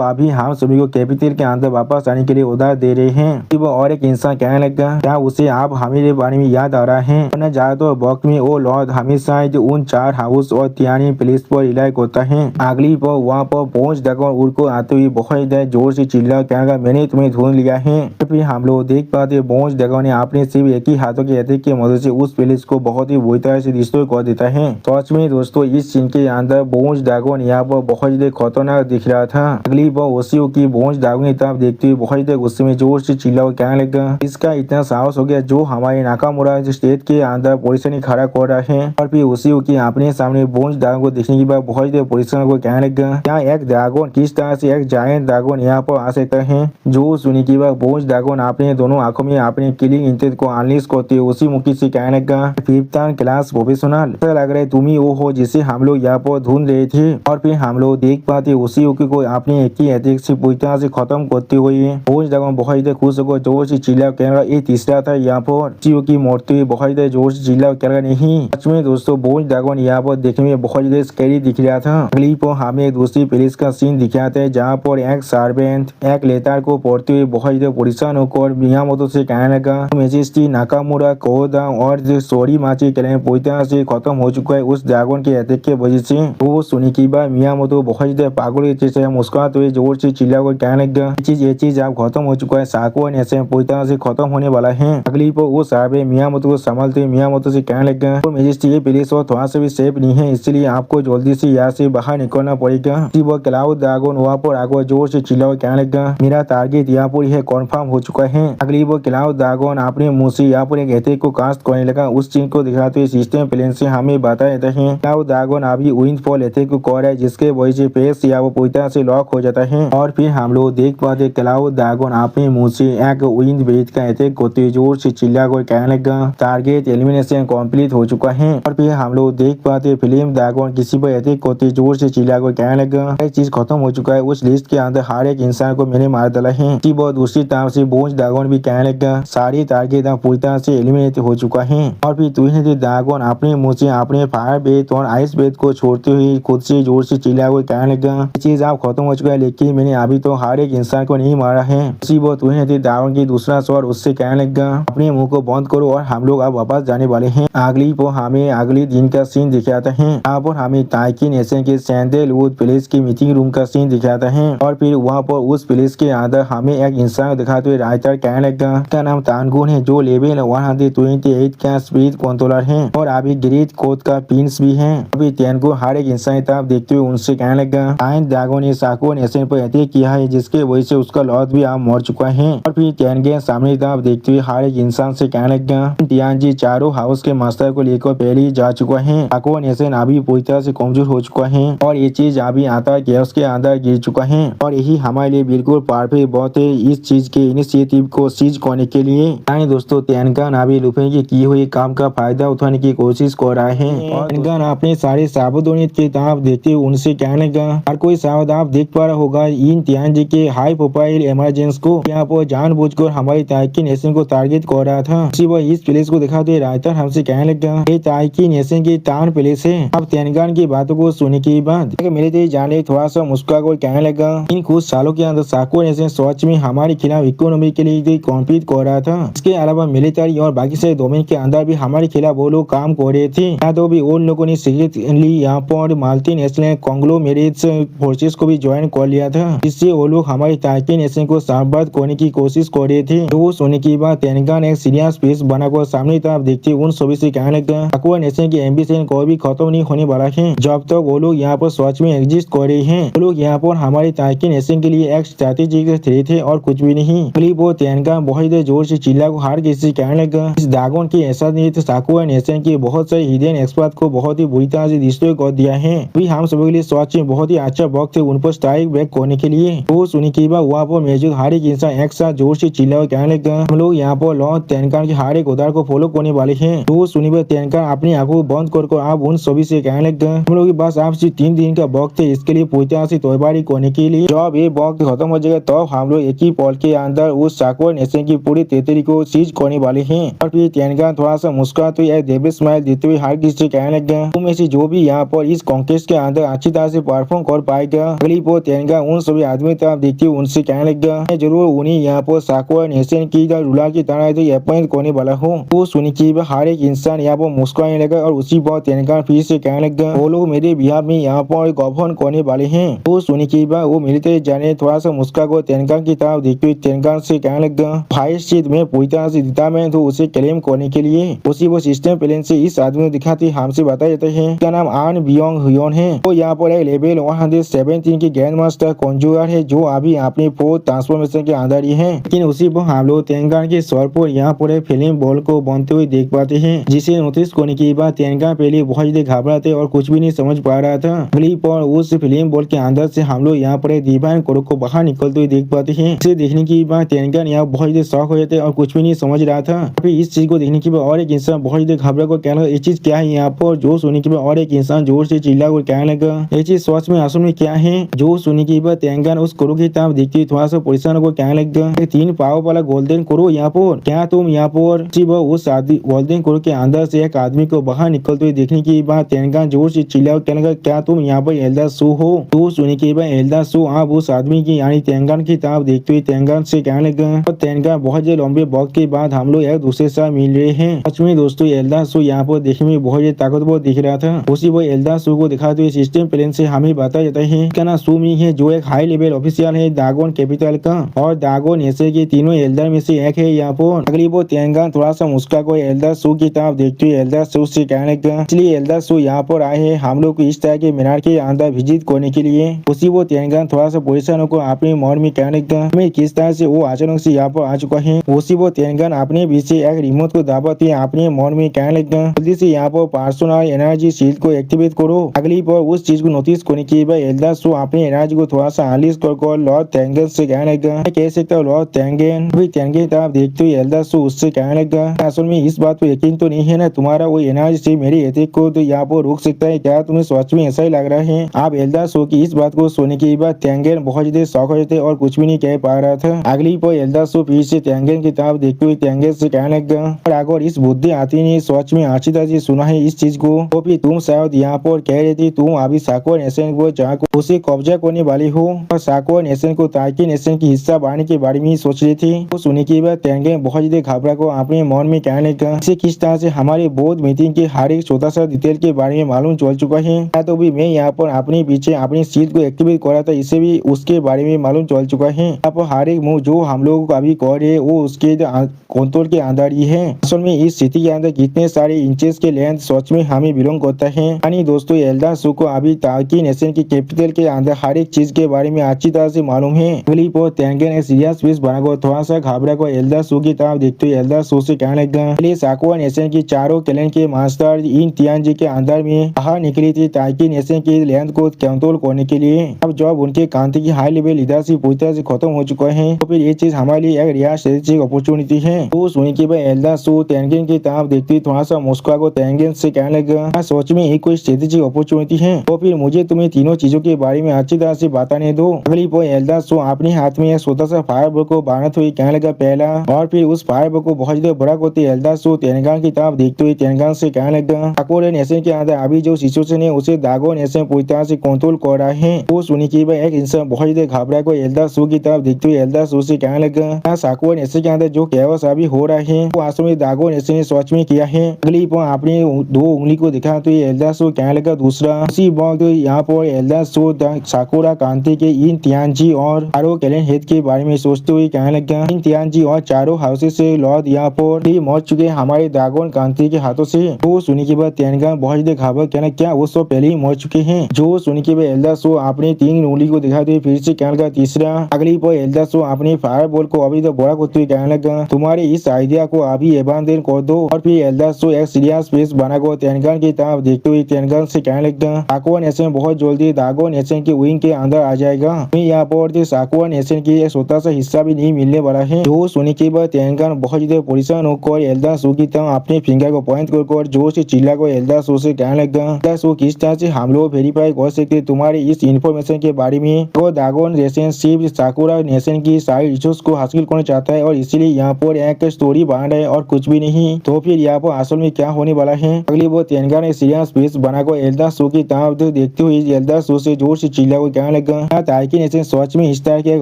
अभी हम सभी को कैपिटल के अंदर वापस आने के लिए उधार दे रहे हैं। वो और एक इंसान कहने लगा क्या उसे आप हमारे बारे में याद आ रहा है? न ज्यादा तो वक्त में वो लॉर्ड हमेशा उन 4 हाउस और तियानी प्लेस पर इलाक होता है। अगली पर वहाँ पर पहुंच दगन उनको आते हुए बहुत जोर से चिल्ला कहने मैंने तुम्हें ढूंढ लिया है। फिर हम लोग देख पाते पहुंच दगन ने अपने सिर्फ एक ही हाथों के अटैक की मदद से उस प्लेस को बहुत ही बुरी तरह से डिस्ट्रॉय कर देता है। सच में दोस्तों इस सीन के अंदर बोन्स ड्रैगन यहाँ पर बहुत ही खतरनाक दिख रहा था। अगली बार ओसियो की बोन्स ड्रैगन की तरफ देखते हुए बहुत ही गुस्से में जोर से चिल्ला और कहने लगा इसका इतना साहस हो गया जो हमारे नाकामुरा स्टेट के अंदर पोजीशन खड़ा कर रहा है। और फिर ओसियो की अपने सामने बोन्स ड्रैगन को देखने के बाद बहुत ही पोजीशन को कहने लगा क्या एक ड्रैगन किस तरह से एक जायंट ड्रैगन यहाँ पर आ सकता है। जो सुनी के बाद बोन्स ड्रैगन अपने दोनों आंखों में अपने किलिंग इंटेंट को अनलीश करते उसी मुखी से कहने लगा 5th क्लास प्रोफेशनल ऐसा लग रहा है तुम ही वो हो जिसे हम लोग यहाँ पर ढूंढ रहे थे। और फिर हम लोग देख पाते उसी को अपने एक ही अटैक से पूरी तरह से खत्म करते हुए बोन्स ड्रैगन बहुत ही खुश होकर जोर से चिल्ला कहना ये तीसरा था यहाँ पर ओसियो की मरते हुए बहुत ही जोर से चिल्ला कहना नहीं। सच में दोस्तों बोन्स ड्रैगन यहाँ पर देखने में बहुत ही स्कैरी दिख रहा था। अगली पर हमें दूसरी प्लेस का सीन दिखाते हैं जहाँ पर एक सर्वेंट एक लेटर को पढ़ते हुए बहुत ही परेशान होकर मियामोतो से कहने लगा मेजेस्टी नाकामुरा कोदा और जो सॉरी माची क्लैन पूरी तरह से खत्म हो चुका है उस ड्रैगन के अटैक की वजह से। वो सुनी की बात मियामोतो बहुत ही पागल जैसे मुस्कुराते हुए जोर से चिल्ला कर कहने लगा ये चीज अब खत्म हो चुका है साको नेशन पूरी तरह से खत्म होने वाला है। अगली पर वो सर्वे मियामोतो को संभालते हुए मियामोतो से कहने लगा तो मेजेस्टी ये प्लेस और थोड़ा सा भी सेफ नहीं है इसलिए आपको जल्दी से यहाँ से बाहर निकलना पड़ेगा। वो क्लाउड ड्रैगन वहाँ पर आकर जोर से चिल्ला कहने लगा मेरा टारगेट यहाँ पर है कन्फर्म हो चुका है। अगली वो क्लाउड ड्रैगन अपने मुंह से यहाँ पर एक अटैक को कास्ट करने लगा। उस चीज को दिखाते हुए सिस्टम प्लेन से हमें बताया जाता है क्लाउड ड्रैगन अभी विंडफॉल अटैक को कर रहा है जिसके वजह से पेस या वो पूरी तरह से लॉक हो जाता है। और फिर हम लोग देख पाते क्लाउड ड्रैगन अपने मुंह से एक विंड ब्रेथ का अटैक करते हुए जोर से चिल्ला कर कहने लगा टारगेट एलिमिनेशन कंप्लीट हो चुका है। और फिर हम लोग देख पाते फिल्म ड्रैगन किसी पर अटैक करते जोर से चिल्ला कर कहने लगा एक चीज खत्म हो चुका है उस लिस्ट के अंदर हर एक इंसान को मैंने मार डाला है। दूसरी तरफ से बोन्स ड्रैगन भी कहने लगा सारी टारगेट पूरी तरह से एलिमिनेट हो चुका है। और फिर तुझे ड्रैगन अपने मुंह से अपने फायर बेथ और आइस बेथ को छोड़ते हुए खुद से जोर से चिल्ला हुए कहने लगा ये चीज आप खत्म हो चुका है लेकिन मैंने अभी तो हर एक इंसान को नहीं मारा है। उसी वो तुझे ड्रैगन की दूसरा स्वर उससे कहने लगा अपने मुंह को बंद करो और हम लोग अब वापस जाने वाले हैं। अगली पर हमें अगले दिन का सीन दिखाता है। यहाँ पर हमें ताइकी नेशन के सैंडलवुड प्लेस की मीटिंग रूम का सीन दिखाता है। और फिर वहाँ पर उस प्लेस के अंदर हमें एक इंसान दिखाते हुए राइटर कहने लगा का नाम तानगुन है जो लेवल 128 का स्पीड कंट्रोलर है और अभी ग्रेट कोड का पिंस भी है। अभी तेनगुन हर एक इंसान की तरफ देखते हुए उनसे कहने लगा आयन ड्रैगन ने साको नेशन पर अटैक किया है जिसके वजह से उसका लॉर्ड भी आप मर चुका है। और फिर तेनगे सामने की तरफ देखते हुए हर एक इंसान से कहने लगा टियानजी चारों हाउस के मास्टर को लेकर पहले ही जा चुका है। साको नेशन अभी पूरी तरह से कमजोर हो चुका है और ये चीज अभी आता केओस के अंदर गिर चुका है और यही हमारे लिए बिल्कुल परफेक्ट बहुत है इस चीज के इनिशिएटिव को सीज करने के लिए। दोस्तों तेनगन अभी लुफे की हुई काम का फायदा उठाने की कोशिश कर रहा है और तेनगन अपने सारे सावधानियत की तरफ देखते हुए उनसे कहने लगा हर कोई सावधान आप देख पा रहा होगा इन तियानजी के हाई प्रोफाइल इमरजेंसी को यहाँ पर जानबूझकर हमारी ताइकी नेशन को टारगेट कर रहा था। वह इस प्लेस को दिखाते राइटर हमसे कहने लगा ये ताइकी नेशन की तान प्लेस है। अब तेनगन की बातों को सुनने के बाद मेरे दिल जाने थोड़ा सा मुस्कुरा कर कहने लगा इन कुछ सालों के अंदर साको नेशन सच में हमारे खिलाफ इकोनॉमी के लिए कॉम्पीट कर रहा था। इसके अलावा मिलिट्री और बाकी से डोमेन के अंदर भी हमारे खिलाफ वो लोग काम कर रहे थे। या तो भी उन लोगों ने सीक्रेटली यहाँ पर मल्टी नेशनल कॉन्ग्लोमेरेट्स फोर्सेस को भी ज्वाइन कर लिया था जिससे वो लोग हमारी ताइकी नेशन को सार्वभौम करने की कोशिश कर रहे थे। तो सुनने के बाद तेनगन एक सीरियस फेस बनाकर सामने तरफ देखते उन सभी से कहने लगा साको नेशन की एम्बिशन को भी खत्म नहीं होने वाला है जब तक वो लोग यहाँ पर सच में एग्जिस्ट कर रहे हैं। वो लोग यहाँ पर हमारी ताइकी नेशन के लिए एक स्ट्रैटेजिक थ्रेट थे और कुछ भी नहीं। वो तेनगन बहुत जोर से चिल्ला को हर किसी कहने लगा इस ड्रैगन की ऐसा नहीं था साको नेशन के बहुत सारे हिडन एक्सपर्ट को बहुत ही बुरी तरह से डिस्ट्रॉय कर दिया है। भी हम सभी के लिए सच में बहुत ही अच्छा वक्त है उन पर स्ट्राइक बैक करने के लिए। वो सुनी के बाद वहाँ पर मौजूद हर एक इंसान एक साथ जोर से चिल्ला कहने लगा हम लोग यहाँ पर लॉर्ड तेनगन के हर एक उदार को फॉलो करने वाले हैं। तो सुनी पर तेनगन अपनी आंखों बंद कर आप उन सभी से कहने लगा हम लोग के पास आपसे 3 दिन का वक्त है इसके लिए पूरी तरह से तैयारी करने के लिए। जब ये वक्त खत्म हो जाएगा तो हम लोग एक की पॉल के अंदर उस साकुरा नेशन की पूरी टेरिटरी को सीज करने वाले हैं। और फिर टेनगान थोड़ा सा मुस्कुरा तो यह देवी स्माइल देते हुए हर किसी से कहने लगा, तुम में से जो भी यहाँ पर इस कॉन्टेस्ट के अंदर अच्छी तरह से परफॉर्म कर पाएगा। अगली पर टेनगान उन सभी आदमी तरफ देखते हुए उनसे कहने लगा, मैं जरूर उन्हें यहाँ पर साकुरा नेशन की रूलर की तरह से अपॉइंट करने वाला हूँ। तो सुनी की हर एक इंसान यहाँ पर मुस्कुराने लगा और उसी पर टेनगान फिर से कहने लगा, वो लोग मेरे बिहार में यहाँ पर गवर्न करने वाले हैं। तो सुनी की वो मिलिट्री जाने थोड़ा सा मुस्कुरा को टेनगान की तरफ देखते हुए टेनगान से कहने लगा, फाइट सीट में पूरी तरह से जीता मैं तो उसे क्लेम करने के लिए उसी वो सिस्टम प्लेन से इस आदमी को दिखाते हमसे बताया जाता है। इसका नाम आन बियोंग हुयोन है। तो यहाँ पर एक लेवल 117 की ग्रैंड मास्टर कॉन्जुगर है जो अभी अपनी 4 ट्रांसफॉर्मेशन के अंदर ही है। लेकिन उसी पर हम लोग टेनगान के सर पर यहाँ पर फिल्म बॉल को बनते हुए देख पाते हैं, जिसे नोटिस करने के बाद टेनगान पहले बहुत ज्यादा घबराते और कुछ भी नहीं समझ पा रहा था। अगली पर उस फिल्म बॉल के अंदर से हम लोग यहाँ पर डिवाइन कोरो को बाहर निकलते हुए देख पाते हैं। इसे देखने के बाद टेनगान यहाँ बहुत ज्यादा शॉक हो जाते और कुछ भी नहीं समझ रहा था। फिर इस चीज को देखने के बाद और एक इंसान बहुत ज्यादा घबरा को कहने लगा, ये चीज क्या है यहाँ पर। जो सुनने के बाद और एक इंसान जोर से चिल्ला कर कहने लगा, ये चीज सच में असल में क्या है। जो सुनने के बाद टेनगान उस कोरो की तरफ देखते थोड़ा सा परेशान होकर कहने लगा, 3 पाव वाला गोल्डन कोरो यहाँ पर क्या तुम यहाँ पर। उस गोल्डन कोरो के अंदर से एक आदमी को बाहर निकलते हुए देखने के बाद टेनगान जोर से चिल्ला कहने लगा, क्या तुम यहाँ पर एल्डर सू हो। तो सुनने के बाद एल्डर सू आप उस आदमी की यानी टेनगान की तरफ देखते हुए टेनगान से कहने लगा, टेनगान बहुत लंबे वक्त के बाद हम लोग एक दूसरे से मिल रहे हैं। सच में दोस्तों एल्डर सू यहाँ पर देखने में बहुत ताकतवर दिख रहा था। उसी वो एल्डर सू को दिखाते हुए सिस्टम प्लेन से हमें बताया जाता है इसका नाम सुमी है, जो एक हाई लेवल ऑफिशियल है दागोन कैपिटल का और दागोन ऐसे के तीनों एल्डर में से एक है यहाँ पर। अगली वो टेनगान थोड़ा सा मुस्कुरा को एल्डर सू की तरफ देखते हुए एल्डर सू से कहने लगा, इसलिए एल्डर सू यहाँ पर आए हैं हम लोग को इस तरह के मीनार के अंदर विजिट करने के लिए। उसी वो टेनगान थोड़ा सा परेशान को अपने मन में कहने लगा, मैं किस तरह से वो अचानक से यहाँ पर आ चुका है। उसी वो टेनगान अपने पीछे एक रिमोट को दाबते अपने मन में कहने लगा, जल्दी से यहाँ पर पर्सनल एनर्जी शील्ड को एक्टिवेट करो। अगली पर उस चीज को नोटिस करने के बाद एल्डर सू अपने एनर्जी को थोड़ा सा अनलीश कर लॉर्ड टेंगन से कहने लगा, मैं कह सकता हूँ लॉर्ड टेंगन। टेंगन तरफ देखते हुए एल्डर सू उससे कहने लगा, असल में इस बात पर यकीन तो नहीं है ना तुम्हारा वो एनर्जी से मेरी अटैक को तो यहाँ पर रोक सकता है क्या। तुम्हें सच में ऐसा ही लग रहा है। आप एल्डर सू की इस बात को सुनने के बाद टेंगन बहुत ज्यादा शॉक हो जाते और कुछ भी नहीं कह पा रहा था। अगली पर एल्डर सू फिर से टेंगन की तरफ देखते हुए टेंगन से कहने लगा, और अगर इस बुद्धि आती ने सच में अच्छी तरह से सुना है इस चीज को तो फिर तुम शायद यहाँ पर कह रही थी तुम अभी साकुरा नेशन को जहाँ को उसे कब्जा करने वाली हो और साकुरा नेशन को ताकि नेशन की हिस्सा बनने के बारे में सोच रही थी। तो सुनने के बाद टेंगन बहुत ज्यादा घबरा को अपने मन में कहने लगा, इसे किस तरह से हमारे बोर्ड मीटिंग के हर एक छोटा सा डिटेल के बारे में मालूम चल चुका है। तो भी मैं यहाँ पर अपने पीछे अपनी सीट को एक्टिवेट करा था इसे भी उसके बारे में मालूम चल चुका है। अब हर एक मूव जो हम लोग को अभी कर रहे वो उसके कंट्रोल के अंदर ही है। असल में इस सिटी के अंदर कितने सारे इंचेस के लेंथ सच में हमें बिलोंग करता है। यानी दोस्तों एल्डर सू को अभी ताकि नेशन की कैपिटल के अंदर हर एक चीज के बारे में अच्छी तरह से मालूम है। अगली पर टेंगन एक सीरियस फेस बनाकर थोड़ा सा घबरा को एल्डर सू की तरफ देखते हुए एल्डर सू से कहने लगा, साकुरा नेशन की चारों क्लैन के मास्टर इन तियानजी के अंदर में बाहर निकली थी ताकि नेशन की लेंथ को कंट्रोल करने के लिए। अब जब उनके कांति की हाई लेवल लीडरशिप पूरी तरह से खत्म हो चुका है तो फिर ये चीज हमारे लिए एक रियल स्ट्रेटेजिक अपॉर्चुनिटी है। तो सुनी के बाद एल्डर सू टेंगन की तरफ देखते हुए थोड़ा सा मुस्कुरा को टेंगन से कहने लगा, सोच में एक कोई स्ट्रेटेजिक अपॉर्चुनिटी है तो फिर मुझे तुम्हें तीनों चीजों के बारे में अच्छी तरह से बताने दो। अगली पर एल्डर सू अपने हाथ में एक छोटा सा फायर बॉल को बांधते हुए कहने लगा पहला, और फिर उस फायर बॉल को बहुत ज्यादा बड़ा करते एल्डर सू टेंगन की तरफ देखते हुए टेंगन से कहने लगा, साकुरा नेशन के अंदर अभी जो सिचुएशन है उसे दागोन नेशन पूरी तरह से कंट्रोल कर रहा है। वो सुनी के बाद एक इंसान बहुत ज्यादा घबरा को एल्डर सू की तरफ देखते हुए एल्डर सू से कहने लगा, साकुरा नेशन के अंदर जो कैओस अभी हो रहा है वो वास्तव में दागोन नेशन ने सच में किया है। अगली पर अपनी 2 उंगली को दिखा तो एल्डर सू कहने लगा दूसरा। उसी वक्त यहाँ पर एल्डर सू साकुरा कांति के इन तियानजी और चारों क्लैन हेड के बारे में सोचते हुए कहने लगा, इन तियानजी और चारों हाउसेस से लॉर्ड यहाँ पर मर चुके हमारे दागोन कांति के हाथों से। वो सुनी के बाद टेंगन बहुत ज्यादा घबरा कहना क्या वो सब पहले ही मर चुके हैं। जो सुनी के बाद एल्डर सू अपनी 3 उंगली को दिखाते हुए फिर से कहने लगा तीसरा। अगली पर एल्डर सू अपनी फायर बॉल को अभी तो बड़ा करते हुए कहने लगा, तुम्हारे इस आइडिया को अभी अबंडन कर दो। और फिर एल्डर सू एक सीरियस फेस बनाकर टेंगन की तरफ देखते हुए टेंगन से कहने लगा, साकुरा नेशन बहुत जल्दी दागोन नेशन के विंग के अंदर आ जाएगा। मैं यहाँ पर साकुरा नेशन की एक छोटा सा हिस्सा भी नहीं मिलने वाला है। जो सुनी के बाद टेंगन बहुत ज्यादा परेशान होकर एल्डर सू की तरफ अपने फिंगर को पॉइंट कर जोर से चिल्ला कर एल्डर सू से कहने लगा, एल्डर सू किस तरह से हम लोग वेरीफाई कर सकते तुम्हारे इस इन्फॉर्मेशन के बारे में। तो दागोन नेशन सिर्फ साकुरा पर नेशन की सारी रिसोर्स को हासिल करना चाहता है और इसीलिए यहाँ पर एक स्टोरी बना रहा है और कुछ भी नहीं। तो फिर यहाँ पर असल में क्या होने वाला है अगली वो तेनगा ने सीरियस फेस बनाकर एल्दा शो की तरफ देखते हुए एल्दा शो से जोर से चिल्ला को कहने लगा ताकि नेशन सच में इस तरह की एक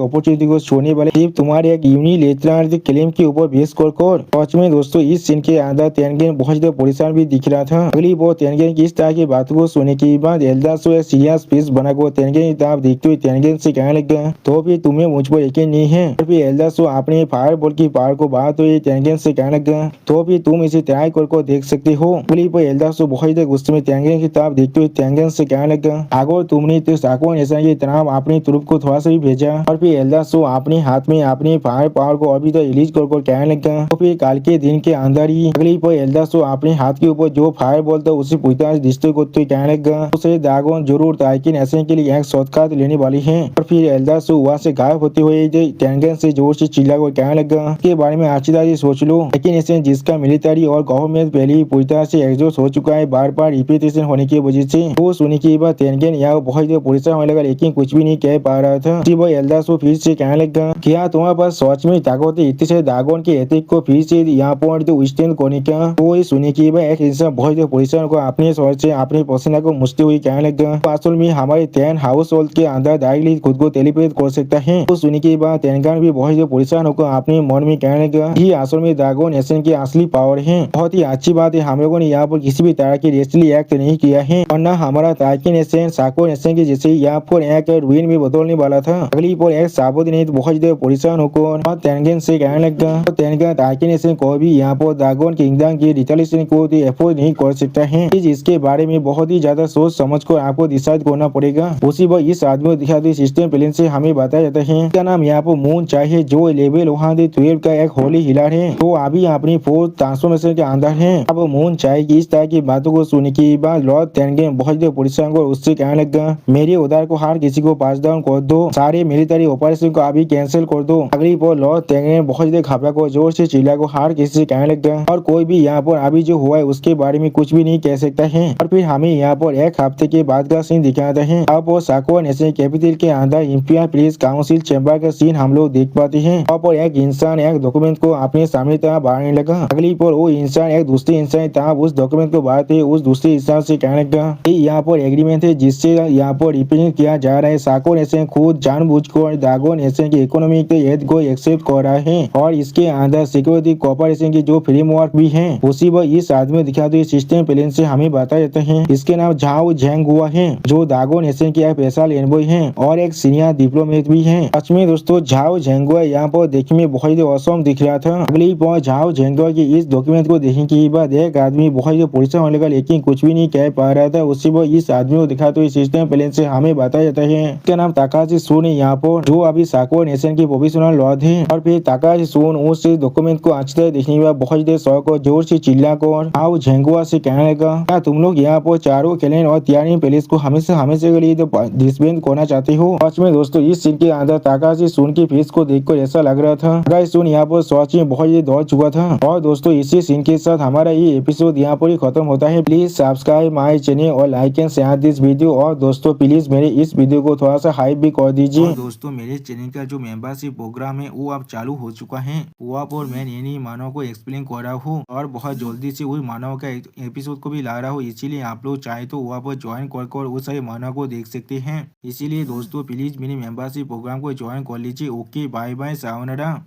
अपॉर्चुनिटी को छोड़ने वाले सिर्फ तुम्हारे एक यूनिलेटरल क्लेम के ऊपर बेस कर सच में दोस्तों इस सीन के अंदर तेनगेन बहुत ज्यादा परेशान भी दिख रहा था। अगली वो तेनगेन की इस तरह की बातों को सुनने के बाद एल्दा शो एक सीरियस फेस बनाकर तेनगेन की तरफ देखते हुए तेनगेन से कहने लगा तो फिर तुम्हें मुझ पर यकीन नहीं है। और फिर एल्दा शो अपने फायर बॉल की पावर को बढ़ाते हुए तेनगेन से कहने लगा तो फिर तुम इसे ट्राई कर देख सकते हो। अगली पर एल्दा शो बहुत ज्यादा गुस्से में तेनगेन की तरफ देखते हुए तेनगेन से कहने लगा अगर तुमने तो साको नेशन की तरफ अपनी तुरुप को थोड़ा सा भी भेजा। और फिर एल्दा शो अपने हाथ में अपनी फायर पावर को अभी तक रिलीज कर कहने लगा। तो फिर कल के दिन के अंदर ही अगली पर एल्दा शो अपने हाथ के ऊपर जो फायर बॉल था उसे पूछताछ डिस्ट्रिक्ट करते कहने लगा उसे दागोन जरूर ताकि नेशन के लिए एक शॉर्टकट लेने वाली है। और फिर एल्दा शो वहाँ से गायब होते हुए तेनगेन से जोर से चिल्ला कर कहने लगा के बारे में अच्छी तरह से सोच लो लेकिन नेशन जिसका मिलिट्री और गवर्नमेंट पहले ही पूरी तरह से एग्जॉस्ट हो चुका है बार बार रिपीटेशन होने की वजह से वो सुनने के बाद तेनगेन यहाँ बहुत ज्यादा परेशान होने लगा लेकिन कुछ भी नहीं कह पा रहा था। वो एल्दा शो फिर से कहने लगा क्या तुम्हारे पास सच में ताकत है इतने से दागोन के एथिक को फिर से यहाँ पर तो स्टैंड करने का। वो ये सुनने के बाद एक इंसान बहुत ज्यादा परेशान को अपने सोच से अपने पसीना को मुछते हुए कहने लगा असल में हमारे 10 हाउस होल्ड के अंदर डायरेक्टली खुद को टेलीपेथ कर सकता है। वो सुनने के बाद तेनगेन भी बहुत ज्यादा परेशान होकर अपने मन में कहने लगा ये असल में दागोन नेशन की असली पावर है। बहुत ही अच्छी बात है हम लोगों ने यहाँ पर किसी भी तरह की रेस्टली एक्ट नहीं किया है और न हमारा ताकि नेशन साको नेशन की जैसे यहाँ पर एक रूइन में बदलने वाला था। अगली पर एक साबुत नहीं तो बहुत ज्यादा परेशान होकर तेनगेन से कहने लगा तो तेनगेन ताकि नेशन को भी यहाँ पर दागोन किंगडम की रिटेलिएशन को एफोर्ड नहीं कर सकता है। इसके बारे में बहुत ही ज्यादा सोच समझ कर आपको डिसाइड करना पड़ेगा। उसी पर इस आदमी को दिखाते सिस्टम प्लान से हमें बताया जाता है इसका नाम यहाँ पर मून चाहे जो लेवल वहाँ 12 का एक होली हिलर है तो अभी अपनी फोर्थ ट्रांसफॉर्मेशन के अंदर है। अब मून चाहे की इस तरह की बातों को सुनने के बाद लॉर्ड तेनगेन बहुत ज्यादा परेशान कर उससे कहने लगा मेरे उधार को हर किसी को पास डाउन कर दो सारे मिलिट्री ऑपरेशन को अभी कैंसिल कर दो। अगली पर लॉर्ड तेनगेन बहुत ज्यादा घबरा को जोर से चिल्ला को हर किसी से कहने लगा और कोई भी यहाँ पर अभी जो हुआ है उसके बारे में कुछ भी नहीं कह सकता है। और फिर हमें यहाँ पर एक हफ्ते के बाद का सीन दिखाता है। अब वो साको नेशन कैपिटल के अंदर इंपीरियल पुलिस काउंसिल चैम्बर का सीन हम लोग देख पाते हैं। और पर एक इंसान एक डॉक्यूमेंट को अपने सामने तरफ बढ़ाने लगा। अगली पर वो इंसान एक दूसरे इंसान तरफ उस डॉक्यूमेंट को बढ़ाते उस दूसरे इंसान से कहने लगा यहाँ पर एग्रीमेंट है जिससे यहाँ पर रिप्रेजेंट किया जा रहा है साको नेशन खुद जानबूझकर दागोन नेशन की इकोनॉमिक हेड को एक्सेप्ट कर रहा है और इसके अंदर सिक्योरिटी कोऑपरेशन की जो फ्रेमवर्क भी है उसी पर इस आदमी दिखाते सिस्टम प्लान से हमें बताया जाता है। इसके नाम झाओ झेंग हुआ है जो दागोन नेशन की एक स्पेशल एनवॉय है और एक सीनियर डिप्लोमेट भी है। सच में दोस्तों झाओ झेंगुआ यहाँ पर देखने में बहुत ही औसम दिख रहा था। अगली पर झाओ झेंगुआ की इस डॉक्यूमेंट को देखने के बाद एक आदमी बहुत ही परेशान होने लगा लेकिन कुछ भी नहीं कह पा रहा था। उसी पर इस आदमी को दिखाते हुए सिस्टम प्लान से हमें बताया जाता है इसका नाम ताकाशी सुन है यहाँ पर जो अभी साको नेशन की प्रोफेशनल लॉर्ड है। और फिर ताकाशी सुन उस डॉक्यूमेंट को अच्छी तरह देखने के बाद बहुत ही शौक और जोर से चिल्ला कर आओ झेंगुआ से कहने लगा क्या तुम लोग यहाँ पर चारों कैलेंड और तियारी पैलेस को हमेशा के लिए डिसबैंड करना चाहते हो। सच में दोस्तों इस सीन के अंदर ताकाशी सुन की फेस को देखकर ऐसा लग रहा था ताकाशी सुन यहाँ पर सच में बहुत ही दौड़ चुका था। और दोस्तों इसी सीन के साथ हमारा ये एपिसोड यहाँ पर ही खत्म होता है। प्लीज सब्सक्राइब माय चैनल और like and share this video और दोस्तों प्लीज मेरे इस वीडियो को थोड़ा सा हाइप भी कर दीजिए। दोस्तों मेरे चैनल का जो मेंबरशिप प्रोग्राम है वो अब चालू हो चुका है। वहाँ पर मैं नई मानव को एक्सप्लेन कर रहा हूँ और बहुत जल्दी से वही मानव का एपिसोड को भी ला रहा हूँ। इसीलिए आप लोग चाहे तो वहाँ पर ज्वाइन कर उस सारे मानव को देख सकते हैं। इसीलिए दोस्तों प्लीज मेरे मेंबरशिप प्रोग्राम को ज्वाइन कर लीजिए। Okay bye bye sayonara.